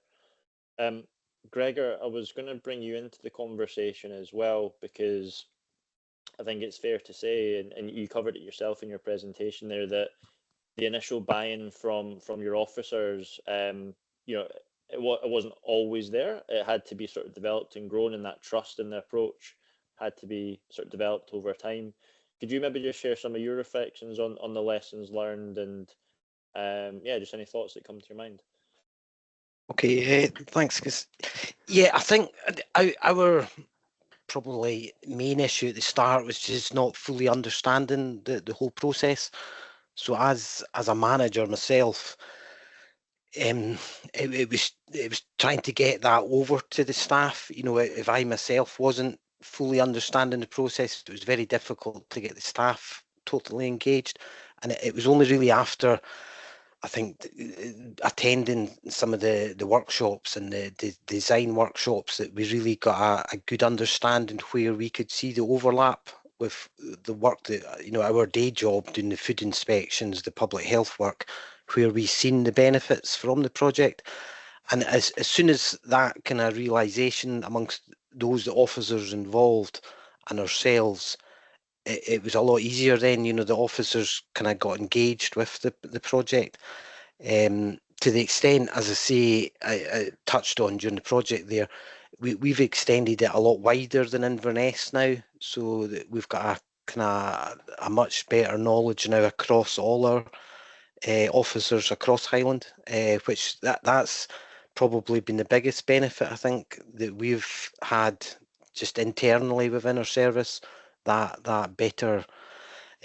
S3: Gregor, I was going to bring you into the conversation as well, because I think it's fair to say, and you covered it yourself in your presentation there, that the initial buy-in from your officers, it wasn't always there. It had to be sort of developed and grown, and that trust in the approach had to be sort of developed over time. Could you maybe just share some of your reflections on the lessons learned, and just any thoughts that come to your mind?
S5: Okay, thanks. Cause I think our probably main issue at the start was just not fully understanding the whole process. So as a manager myself, it was trying to get that over to the staff. If I myself wasn't fully understanding the process, it was very difficult to get the staff totally engaged. And it was only really after, I think, attending some of the workshops and the design workshops that we really got a good understanding where we could see the overlap with the work that, our day job, doing the food inspections, the public health work, where we seen the benefits from the project. And as soon as that kind of realisation amongst those officers involved and ourselves, it was a lot easier then. The officers kind of got engaged with the project. To the extent, as I say, I touched on during the project there, we've extended it a lot wider than Inverness now, so that we've got a much better knowledge now across all our officers across Highland, which that's probably been the biggest benefit, I think, that we've had just internally within our service, that better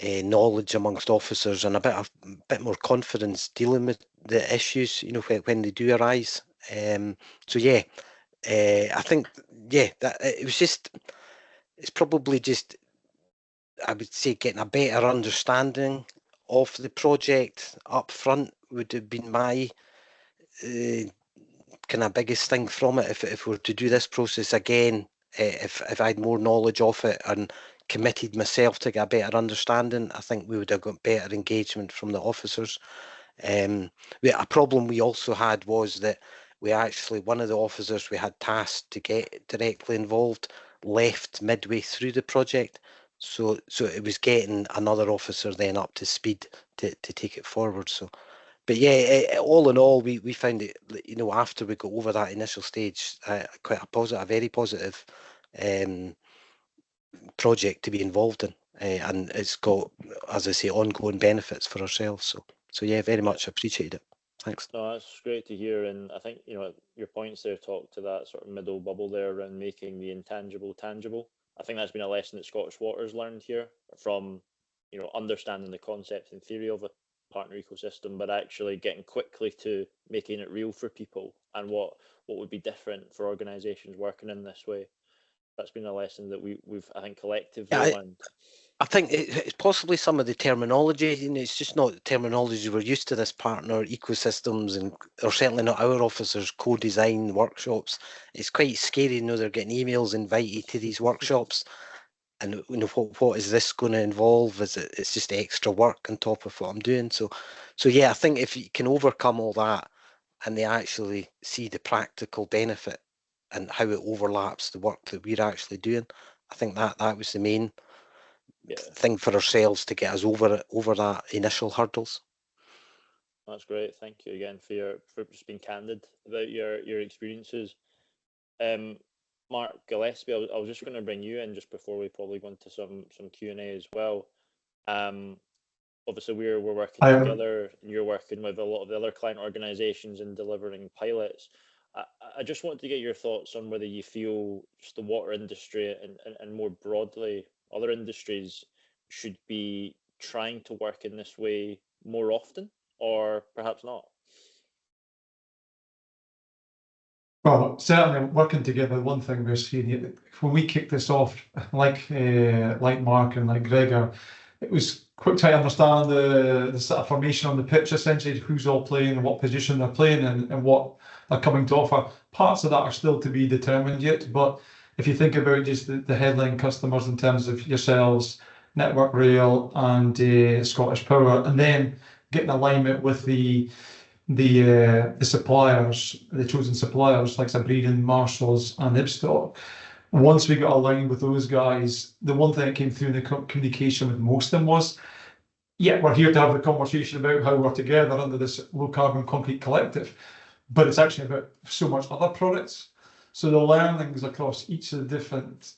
S5: knowledge amongst officers and a bit more confidence dealing with the issues, when they do arise. I think, that it was just, it's probably just, I would say, getting a better understanding of the project up front would have been my kind of biggest thing from it. If we were to do this process again, if I had more knowledge of it and committed myself to get a better understanding, I think we would have got better engagement from the officers. A problem we also had was that one of the officers we had tasked to get directly involved left midway through the project. So it was getting another officer then up to speed to take it forward. But all in all, we found it, after we got over that initial stage, quite a very positive project to be involved in, and it's got, as I say, ongoing benefits for ourselves. So very much appreciated it. Thanks.
S3: No, that's great to hear, and I think your points there talk to that sort of middle bubble there around making the intangible tangible. I think that's been a lesson that Scottish Water's learned here from understanding the concept and theory of it, partner ecosystem, but actually getting quickly to making it real for people, and what would be different for organisations working in this way. That's been a lesson that we've I think collectively learned.
S5: I think it's possibly some of the terminology. It's just not the terminology we're used to. This partner ecosystems, or certainly not our officers, co-design workshops. It's quite scary. They're getting emails invited to these workshops, and what is this going to involve? It's just extra work on top of what I'm doing. So yeah, I think if you can overcome all that, and they actually see the practical benefit and how it overlaps the work that we're actually doing, I think that was the main thing for ourselves to get us over that initial hurdles.
S3: That's great. Thank you again for just being candid about your experiences. Mark Gillespie, I was just going to bring you in just before we probably go into some Q&A as well. Obviously we're working together, and you're working with a lot of the other client organisations in delivering pilots. I just wanted to get your thoughts on whether you feel just the water industry and more broadly other industries should be trying to work in this way more often, or perhaps not.
S6: Well, certainly working together, one thing we're seeing, when we kicked this off, like Mark and like Gregor, it was quick to understand the sort of formation on the pitch, essentially, who's all playing and what position they're playing and what they're coming to offer. Parts of that are still to be determined yet, but if you think about just the headline customers in terms of yourselves, Network Rail and Scottish Power, and then getting alignment with the suppliers, the chosen suppliers like Sabrina, Marshalls and Ibstock. Once we got aligned with those guys, the one thing that came through in the communication with most of them was, yeah, we're here to have a conversation about how we're together under this low carbon concrete collective, but it's actually about so much other products. So the learnings across each of the different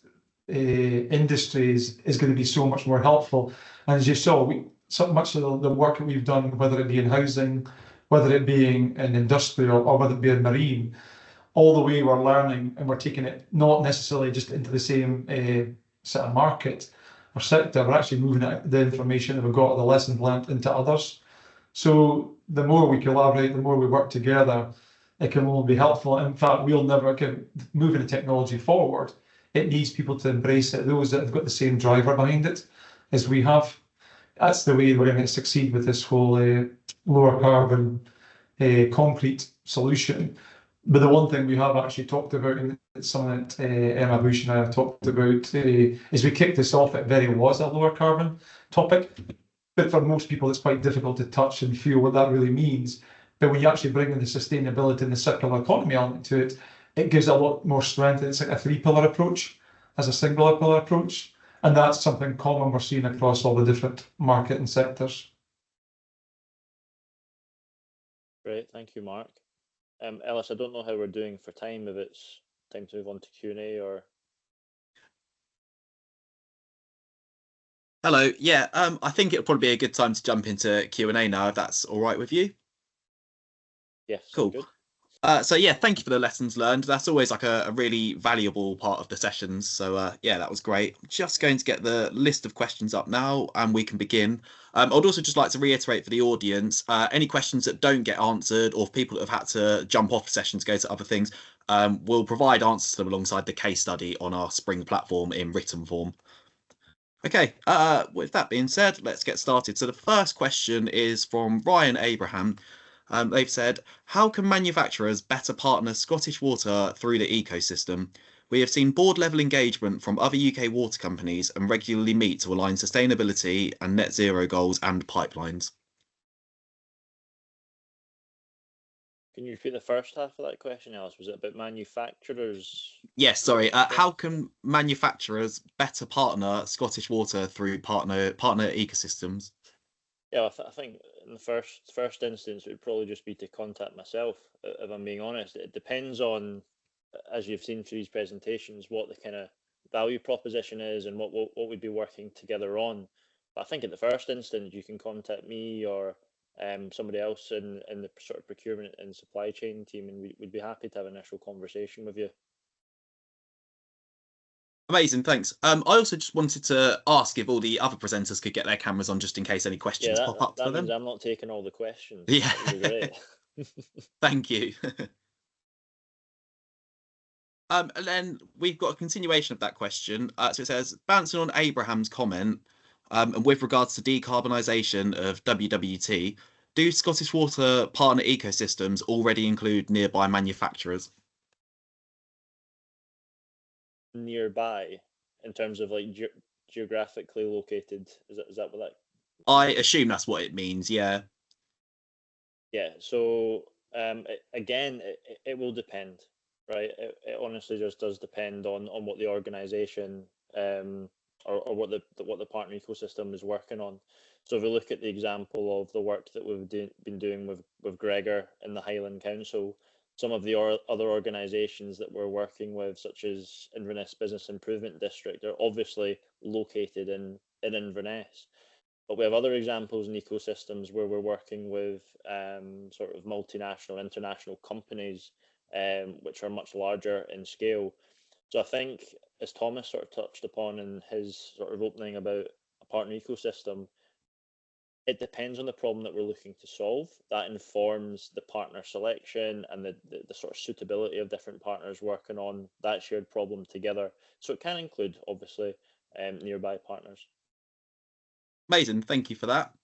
S6: industries is going to be so much more helpful. And as you saw, so much of the work that we've done, whether it be in housing, whether it be in industrial, or whether it be in marine, all the way we're learning and we're taking it not necessarily just into the same sort of market or sector, we're actually moving the information that we've got, the lessons learned, into others. So the more we collaborate, the more we work together, it can only be helpful. In fact, we'll never get moving the technology forward. It needs people to embrace it, those that have got the same driver behind it as we have. That's the way we're going to succeed with this whole lower carbon concrete solution. But the one thing we have actually talked about, and it's something that Emma Bush and I have talked about, is we kicked this off, it very was a lower carbon topic. But for most people, it's quite difficult to touch and feel what that really means. But when you actually bring in the sustainability and the circular economy element to it, it gives a lot more strength. It's like a three-pillar approach as a single pillar approach. And that's something common we're seeing across all the different market and sectors.
S3: Great, thank you, Mark. Ellis, I don't know how we're doing for time, if it's time to move on to Q&A or...
S1: Hello, yeah, I think it'll probably be a good time to jump into Q&A now, if that's all right with you.
S3: Yes,
S1: cool.
S3: Good.
S1: So yeah, thank you for the lessons learned. That's always like a really valuable part of the sessions. So yeah, that was great. I'm just going to get the list of questions up now and we can begin. I'd also just like to reiterate for the audience, any questions that don't get answered, or people that have had to jump off sessions, go to other things, we'll provide answers to them alongside the case study on our Spring platform in written form. Okay, with that being said, let's get started. So the first question is from Ryan Abraham. They've said, how can manufacturers better partner Scottish Water through the ecosystem? We have seen board level engagement from other UK water companies and regularly meet to align sustainability and net zero goals and pipelines.
S3: Can you repeat the first half of that question, Alice? Was it about manufacturers?
S1: Yes, sorry. How can manufacturers better partner Scottish Water through partner ecosystems?
S3: Yeah, I think in the first instance, it would probably just be to contact myself, if I'm being honest. It depends on, as you've seen through these presentations, what the kind of value proposition is and what we'd be working together on. But I think in the first instance, you can contact me or somebody else in the sort of procurement and supply chain team, and we'd be happy to have an initial conversation with you.
S1: Amazing, thanks. I also just wanted to ask if all the other presenters could get their cameras on, just in case any questions pop up for
S3: that means
S1: them.
S3: I'm not taking all the questions.
S1: Yeah.
S3: That would be great.
S1: Thank you. And then we've got a continuation of that question. So it says, bouncing on Abraham's comment, and with regards to decarbonisation of WWT, do Scottish Water partner ecosystems already include nearby manufacturers?
S3: Nearby, in terms of like geographically located, is that what that?
S1: I assume that's what it means. Yeah.
S3: Yeah. So it will depend, right? It honestly just does depend on what the organisation or what the partner ecosystem is working on. So if we look at the example of the work that we've been doing with Gregor in the Highland Council, some of the other organisations that we're working with, such as Inverness Business Improvement District, are obviously located in Inverness. But we have other examples in ecosystems where we're working with sort of multinational, international companies, which are much larger in scale. So I think, as Thomas sort of touched upon in his sort of opening about a partner ecosystem, it depends on the problem that we're looking to solve. That informs the partner selection and the sort of suitability of different partners working on that shared problem together. So it can include, obviously, nearby partners.
S1: Amazing, thank you for that.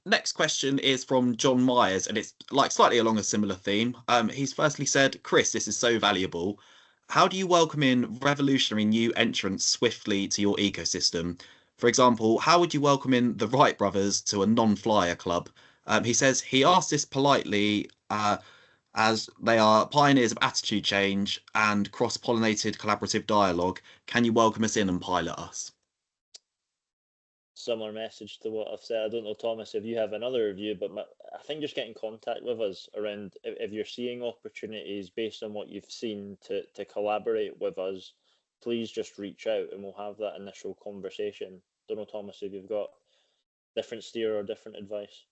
S1: Next question is from John Myers, and it's like slightly along a similar theme. He's firstly said, Chris, this is so valuable. How do you welcome in revolutionary new entrants swiftly to your ecosystem? For example, how would you welcome in the Wright brothers to a non-flyer club? He says he asked this politely as they are pioneers of attitude change and cross-pollinated collaborative dialogue. Can you welcome us in and pilot us?
S3: Similar message to what I've said. I don't know, Thomas, if you have another review, but I think just get in contact with us around if you're seeing opportunities based on what you've seen to collaborate with us, please just reach out and we'll have that initial conversation. Don't know, Thomas, if you've got different steer or different advice.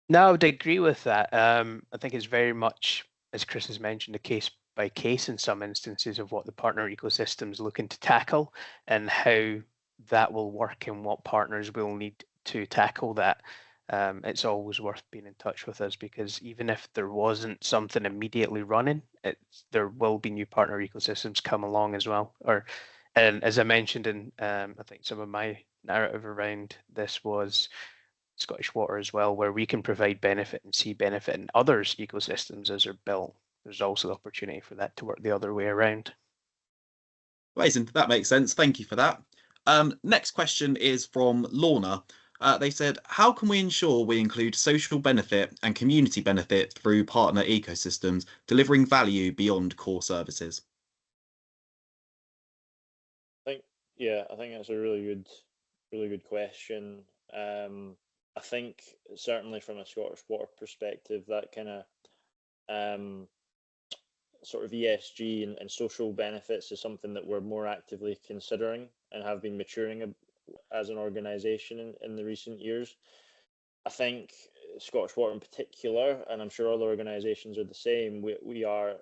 S4: No, I would agree with that. I think it's very much, as Chris has mentioned, a case by case in some instances of what the partner ecosystem is looking to tackle and how that will work and what partners will need to tackle that. It's always worth being in touch with us, because even if there wasn't something immediately running, there will be new partner ecosystems come along as well. And as I mentioned in, I think some of my narrative around this was Scottish Water as well, where we can provide benefit and see benefit in others' ecosystems as they're built. There's also the opportunity for that to work the other way around.
S1: Amazing, that makes sense. Thank you for that. Next question is from Lorna. They said, how can we ensure we include social benefit and community benefit through partner ecosystems, delivering value beyond core services?
S3: I think that's a really good question. I think certainly from a Scottish Water perspective, that kind of sort of ESG and social benefits is something that we're more actively considering and have been maturing as an organisation in the recent years. I think Scottish Water in particular, and I'm sure other organisations are the same, we are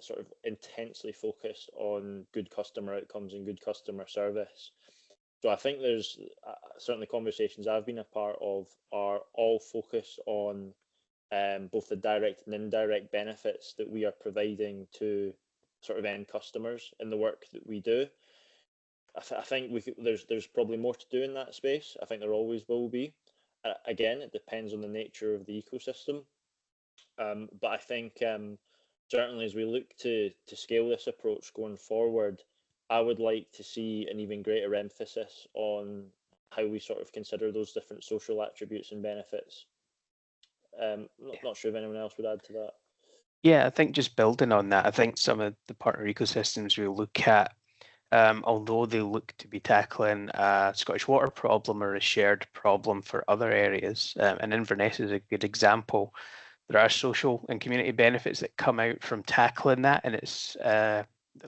S3: sort of intensely focused on good customer outcomes and good customer service. So I think there's certainly conversations I've been a part of are all focused on both the direct and indirect benefits that we are providing to sort of end customers in the work that we do. I think there's probably more to do in that space. I think there always will be. Again, it depends on the nature of the ecosystem. But I think certainly as we look to scale this approach going forward, I would like to see an even greater emphasis on how we sort of consider those different social attributes and benefits. Not sure if anyone else would add to that.
S4: Yeah, I think just building on that, I think some of the partner ecosystems we look at, although they look to be tackling a Scottish Water problem or a shared problem for other areas, and Inverness is a good example, there are social and community benefits that come out from tackling that, and it's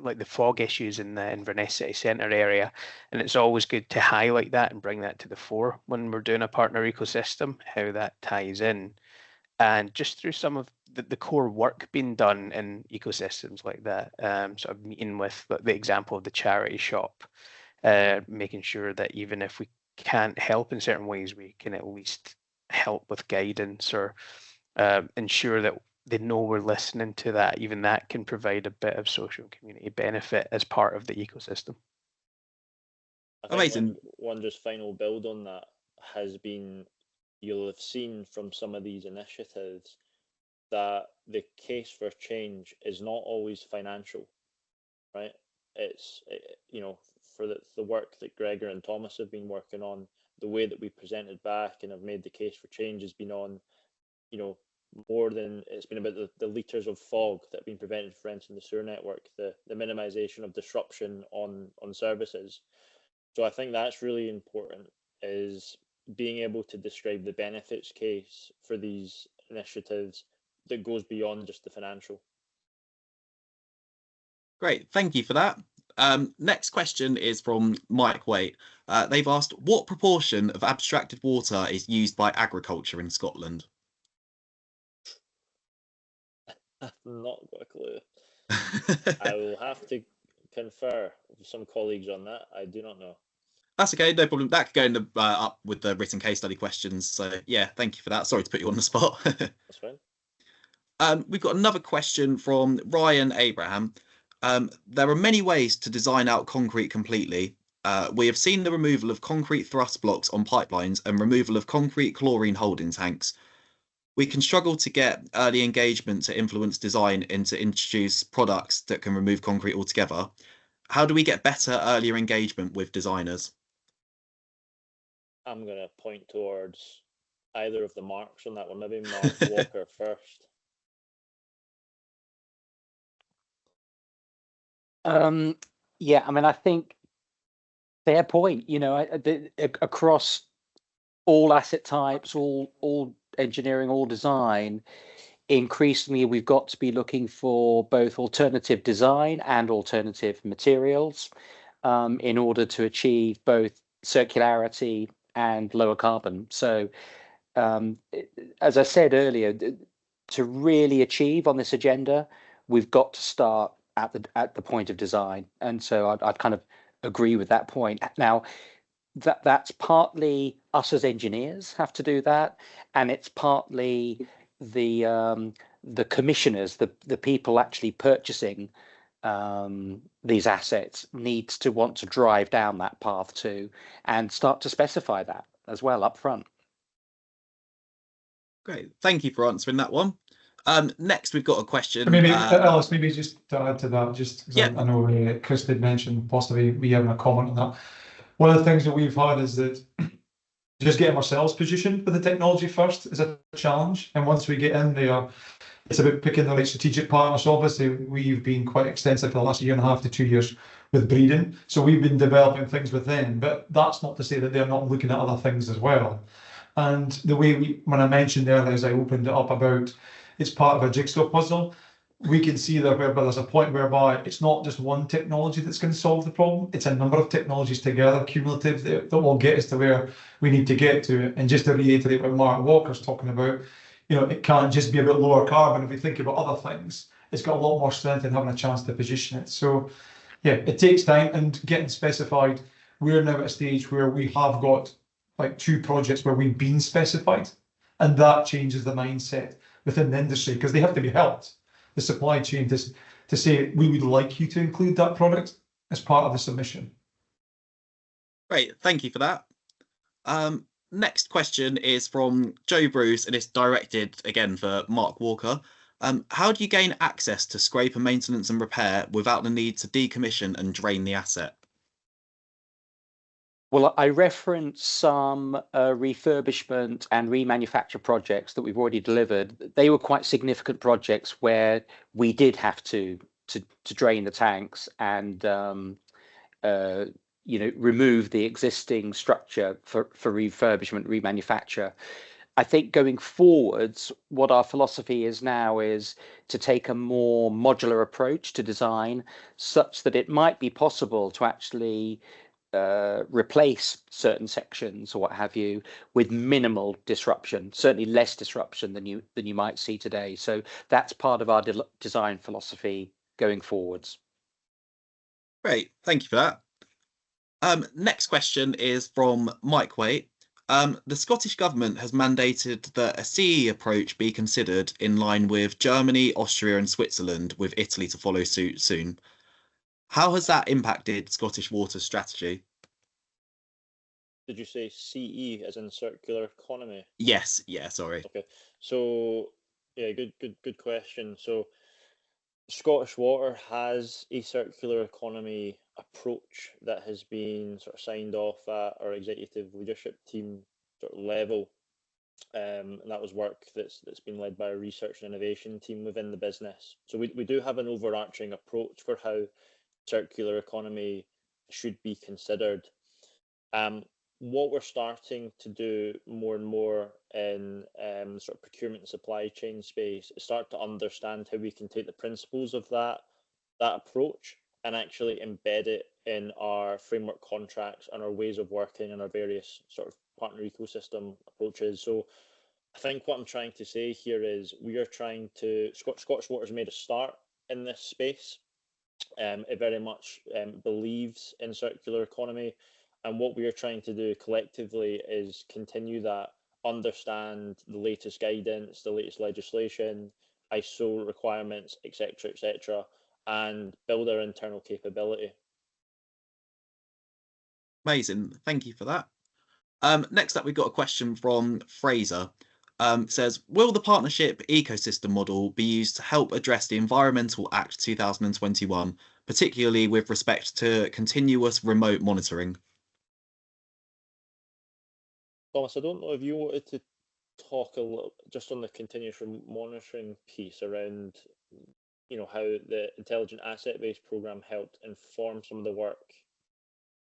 S4: like the fog issues in the Inverness city centre area, and it's always good to highlight that and bring that to the fore when we're doing a partner ecosystem, how that ties in. And just through some of the core work being done in ecosystems like that. Sort of meeting with the example of the charity shop, making sure that even if we can't help in certain ways, we can at least help with guidance or ensure that they know we're listening to that. Even that can provide a bit of social and community benefit as part of the ecosystem.
S3: I think
S1: Amazing.
S3: one just final build on that has been, you'll have seen from some of these initiatives that the case for change is not always financial, right? It's, you know, for the work that Gregor and Thomas have been working on, the way that we presented back and have made the case for change has been on, you know, more than, it's been about the litres of fog that have been prevented, for instance, in the sewer network, the minimisation of disruption on services. So I think that's really important, is being able to describe the benefits case for these initiatives that goes beyond just the financial.
S1: Great, thank you for that. Next question is from Mike Waite. They've asked, what proportion of abstracted water is used by agriculture in Scotland?
S3: I've not got a clue. I will have to confer with some colleagues on that. I do not know.
S1: That's okay, no problem. That could go in the, up with the written case study questions. So yeah, thank you for that. Sorry to put you on the spot.
S3: That's fine.
S1: We've got another question from Ryan Abraham. There are many ways to design out concrete completely. We have seen the removal of concrete thrust blocks on pipelines and removal of concrete chlorine holding tanks. We can struggle to get early engagement to influence design and to introduce products that can remove concrete altogether. How do we get better earlier engagement with designers?
S3: I'm going to point towards either of the Marks on that one. Maybe Mark Walker first.
S7: Yeah, I mean, I think fair point. You know, across all asset types, all engineering, all design, increasingly we've got to be looking for both alternative design and alternative materials in order to achieve both circularity and lower carbon. So, as I said earlier, to really achieve on this agenda, we've got to start at the point of design, and so I'd kind of agree with that point. Now, that's partly us as engineers have to do that, and it's partly the commissioners, the people actually purchasing these assets needs to want to drive down that path too, and start to specify that as well up front.
S1: Great, thank you for answering that one. Next, we've got a question.
S6: Maybe Alice, maybe just to add to that, just
S1: yeah.
S6: I know Chris did mention possibly we having a comment on that. One of the things that we've had is that just getting ourselves positioned with the technology first is a challenge, and once we get in there, it's about picking the right strategic partners. So obviously, we've been quite extensive for the last 1.5 to 2 years with Breedon, so we've been developing things with them. But that's not to say that they're not looking at other things as well. And the way when I mentioned earlier, as I opened it up about it's part of a jigsaw puzzle, we can see that whereby there's a point whereby it's not just one technology that's going to solve the problem, it's a number of technologies together, cumulative, that will get us to where we need to get to. And just to reiterate what Mark Walker's talking about, you know, it can't just be about lower carbon. If we think about other things, it's got a lot more strength in having a chance to position it. So yeah, it takes time, and getting specified. We're now at a stage where we have got like 2 projects where we've been specified, and that changes the mindset within the industry, because they have to be helped, the supply chain, to say we would like you to include that product as part of the submission.
S1: Great, thank you for that. Next question is from Joe Bruce, and it's directed again for Mark Walker. How do you gain access to scraper maintenance and repair without the need to decommission and drain the asset?
S7: Well, I referenced some refurbishment and remanufacture projects that we've already delivered. They were quite significant projects where we did have to drain the tanks and you know, remove the existing structure for refurbishment, remanufacture. I think going forwards, what our philosophy is now is to take a more modular approach to design, such that it might be possible to actually replace certain sections or what have you with minimal disruption, certainly less disruption than you might see today. So that's part of our design philosophy going forwards.
S1: Great, thank you for that. Next question is from Mike Waite. The Scottish Government has mandated that a CE approach be considered in line with Germany, Austria and Switzerland, with Italy to follow suit soon. How has that impacted Scottish Water's strategy?
S3: Did you say CE as in circular economy?
S1: Yes, yeah, sorry.
S3: Okay, so yeah, good question. So Scottish Water has a circular economy approach that has been sort of signed off at our executive leadership team sort of level. And that was work that's been led by a research and innovation team within the business. So we do have an overarching approach for how circular economy should be considered. What we're starting to do more and more in sort of procurement and supply chain space is start to understand how we can take the principles of that approach and actually embed it in our framework contracts and our ways of working and our various sort of partner ecosystem approaches. So I think what I'm trying to say here is we are trying to, Scottish Water's made a start in this space. It very much believes in circular economy. And what we are trying to do collectively is continue that, understand the latest guidance, the latest legislation, ISO requirements, etc., and build our internal capability.
S1: Amazing, thank you for that. Next up, we've got a question from Fraser. Says, will the partnership ecosystem model be used to help address the Environmental Act 2021, particularly with respect to continuous remote monitoring?
S3: Thomas, I don't know if you wanted to talk a little just on the continuous monitoring piece around, how the intelligent asset-based program helped inform some of the work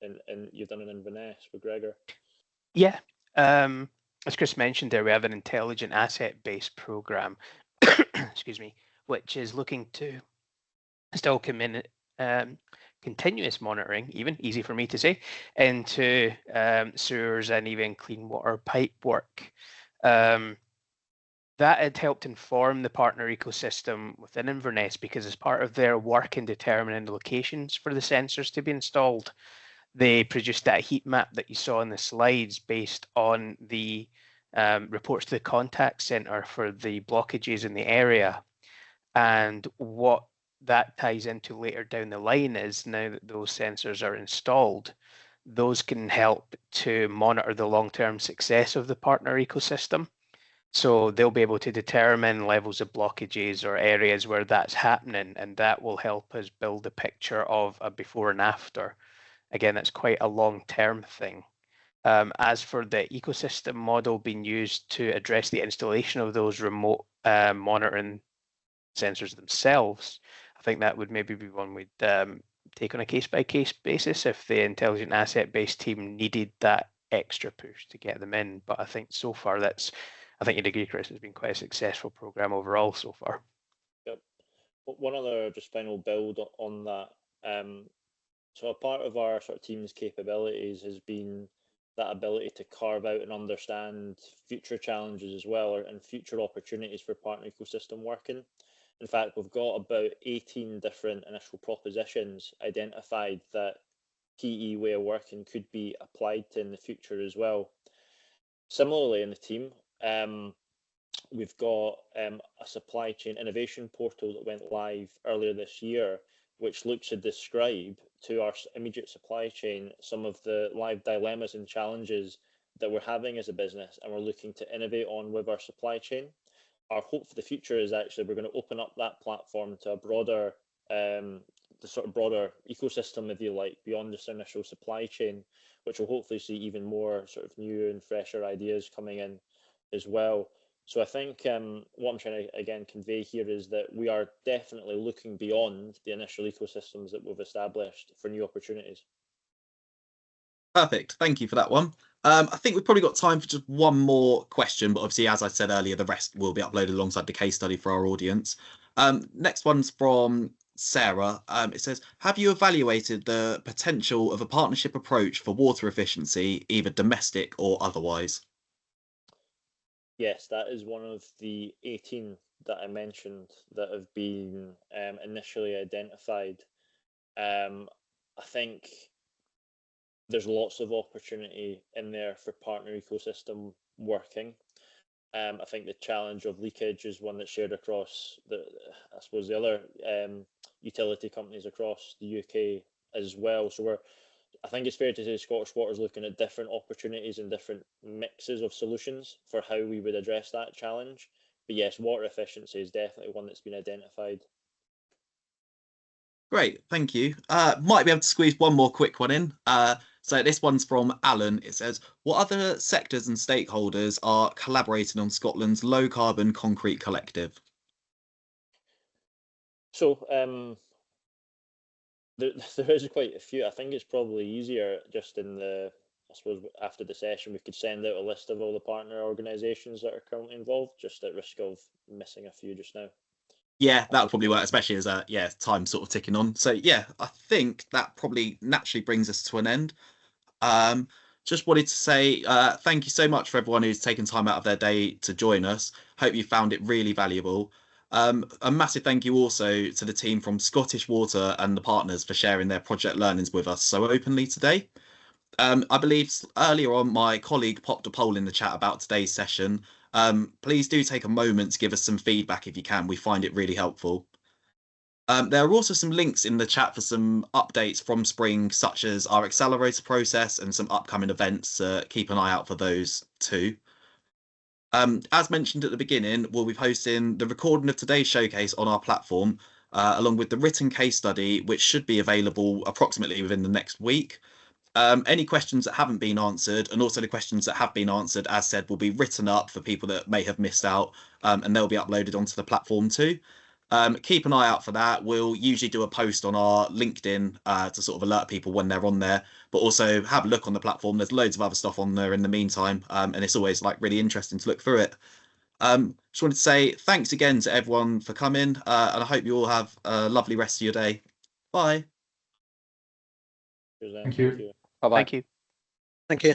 S3: and you've done in Inverness with Gregor.
S4: Yeah, as Chris mentioned there, we have an intelligent asset-based program, excuse me, which is looking to still come in continuous monitoring, even easy for me to say, into sewers and even clean water pipe work. That had helped inform the partner ecosystem within Inverness, because as part of their work in determining the locations for the sensors to be installed, they produced that heat map that you saw in the slides based on the reports to the contact center for the blockages in the area. And what that ties into later down the line is, now that those sensors are installed, those can help to monitor the long-term success of the partner ecosystem. So they'll be able to determine levels of blockages or areas where that's happening, and that will help us build a picture of a before and after. Again, that's quite a long-term thing. As for the ecosystem model being used to address the installation of those remote monitoring sensors themselves, I think that would maybe be one we'd take on a case-by-case basis if the intelligent asset-based team needed that extra push to get them in. But I think so far I think you'd agree, Chris, it's been quite a successful program overall so far.
S3: Yep. One other just final build on that. So a part of our sort of team's capabilities has been that ability to carve out and understand future challenges as well, and future opportunities for partner ecosystem working. In fact, we've got about 18 different initial propositions identified that PE way of working could be applied to in the future as well. Similarly, in the team, we've got a supply chain innovation portal that went live earlier this year, which looks to describe to our immediate supply chain some of the live dilemmas and challenges that we're having as a business, and we're looking to innovate on with our supply chain. Our hope for the future is actually we're going to open up that platform to a broader, the sort of broader ecosystem, if you like, beyond just initial supply chain, which will hopefully see even more sort of new and fresher ideas coming in as well. So I think what I'm trying to, again, convey here is that we are definitely looking beyond the initial ecosystems that we've established for new opportunities.
S1: Perfect, thank you for that one. I think we've probably got time for just one more question, but obviously, as I said earlier, the rest will be uploaded alongside the case study for our audience. Next one's from Sarah. It says, have you evaluated the potential of a partnership approach for water efficiency, either domestic or otherwise?
S3: Yes, that is one of the 18 that I mentioned that have been initially identified. I think there's lots of opportunity in there for partner ecosystem working. I think the challenge of leakage is one that's shared across I suppose, the other utility companies across the UK as well. So I think it's fair to say Scottish Water is looking at different opportunities and different mixes of solutions for how we would address that challenge. But yes, water efficiency is definitely one that's been identified.
S1: Great, thank you. Might be able to squeeze one more quick one in. So this one's from Alan. It says, what other sectors and stakeholders are collaborating on Scotland's low carbon concrete collective?
S3: So there is quite a few. I think it's probably easier just I suppose after the session we could send out a list of all the partner organisations that are currently involved, just at risk of missing a few just now.
S1: Yeah, that would probably work, especially as time sort of ticking on. So yeah, I think that probably naturally brings us to an end. Just wanted to say thank you so much for everyone who's taken time out of their day to join us. Hope you found it really valuable. A massive thank you also to the team from Scottish Water and the partners for sharing their project learnings with us so openly today. I believe earlier on my colleague popped a poll in the chat about today's session. Please do take a moment to give us some feedback if you can. We find it really helpful. There are also some links in the chat for some updates from spring, such as our accelerator process and some upcoming events. Keep an eye out for those too. As mentioned at the beginning, we'll be posting the recording of today's showcase on our platform, along with the written case study, which should be available approximately within the next week. Any questions that haven't been answered, and also the questions that have been answered, as said, will be written up for people that may have missed out, and they'll be uploaded onto the platform too. Keep an eye out for that. We'll usually do a post on our LinkedIn to sort of alert people when they're on there, but also have a look on the platform. There's loads of other stuff on there in the meantime, and it's always like really interesting to look through it. Just wanted to say thanks again to everyone for coming, and I hope you all have a lovely rest of your day. Bye.
S6: Thank you.
S7: Bye-bye.
S4: Thank you.
S5: Thank you.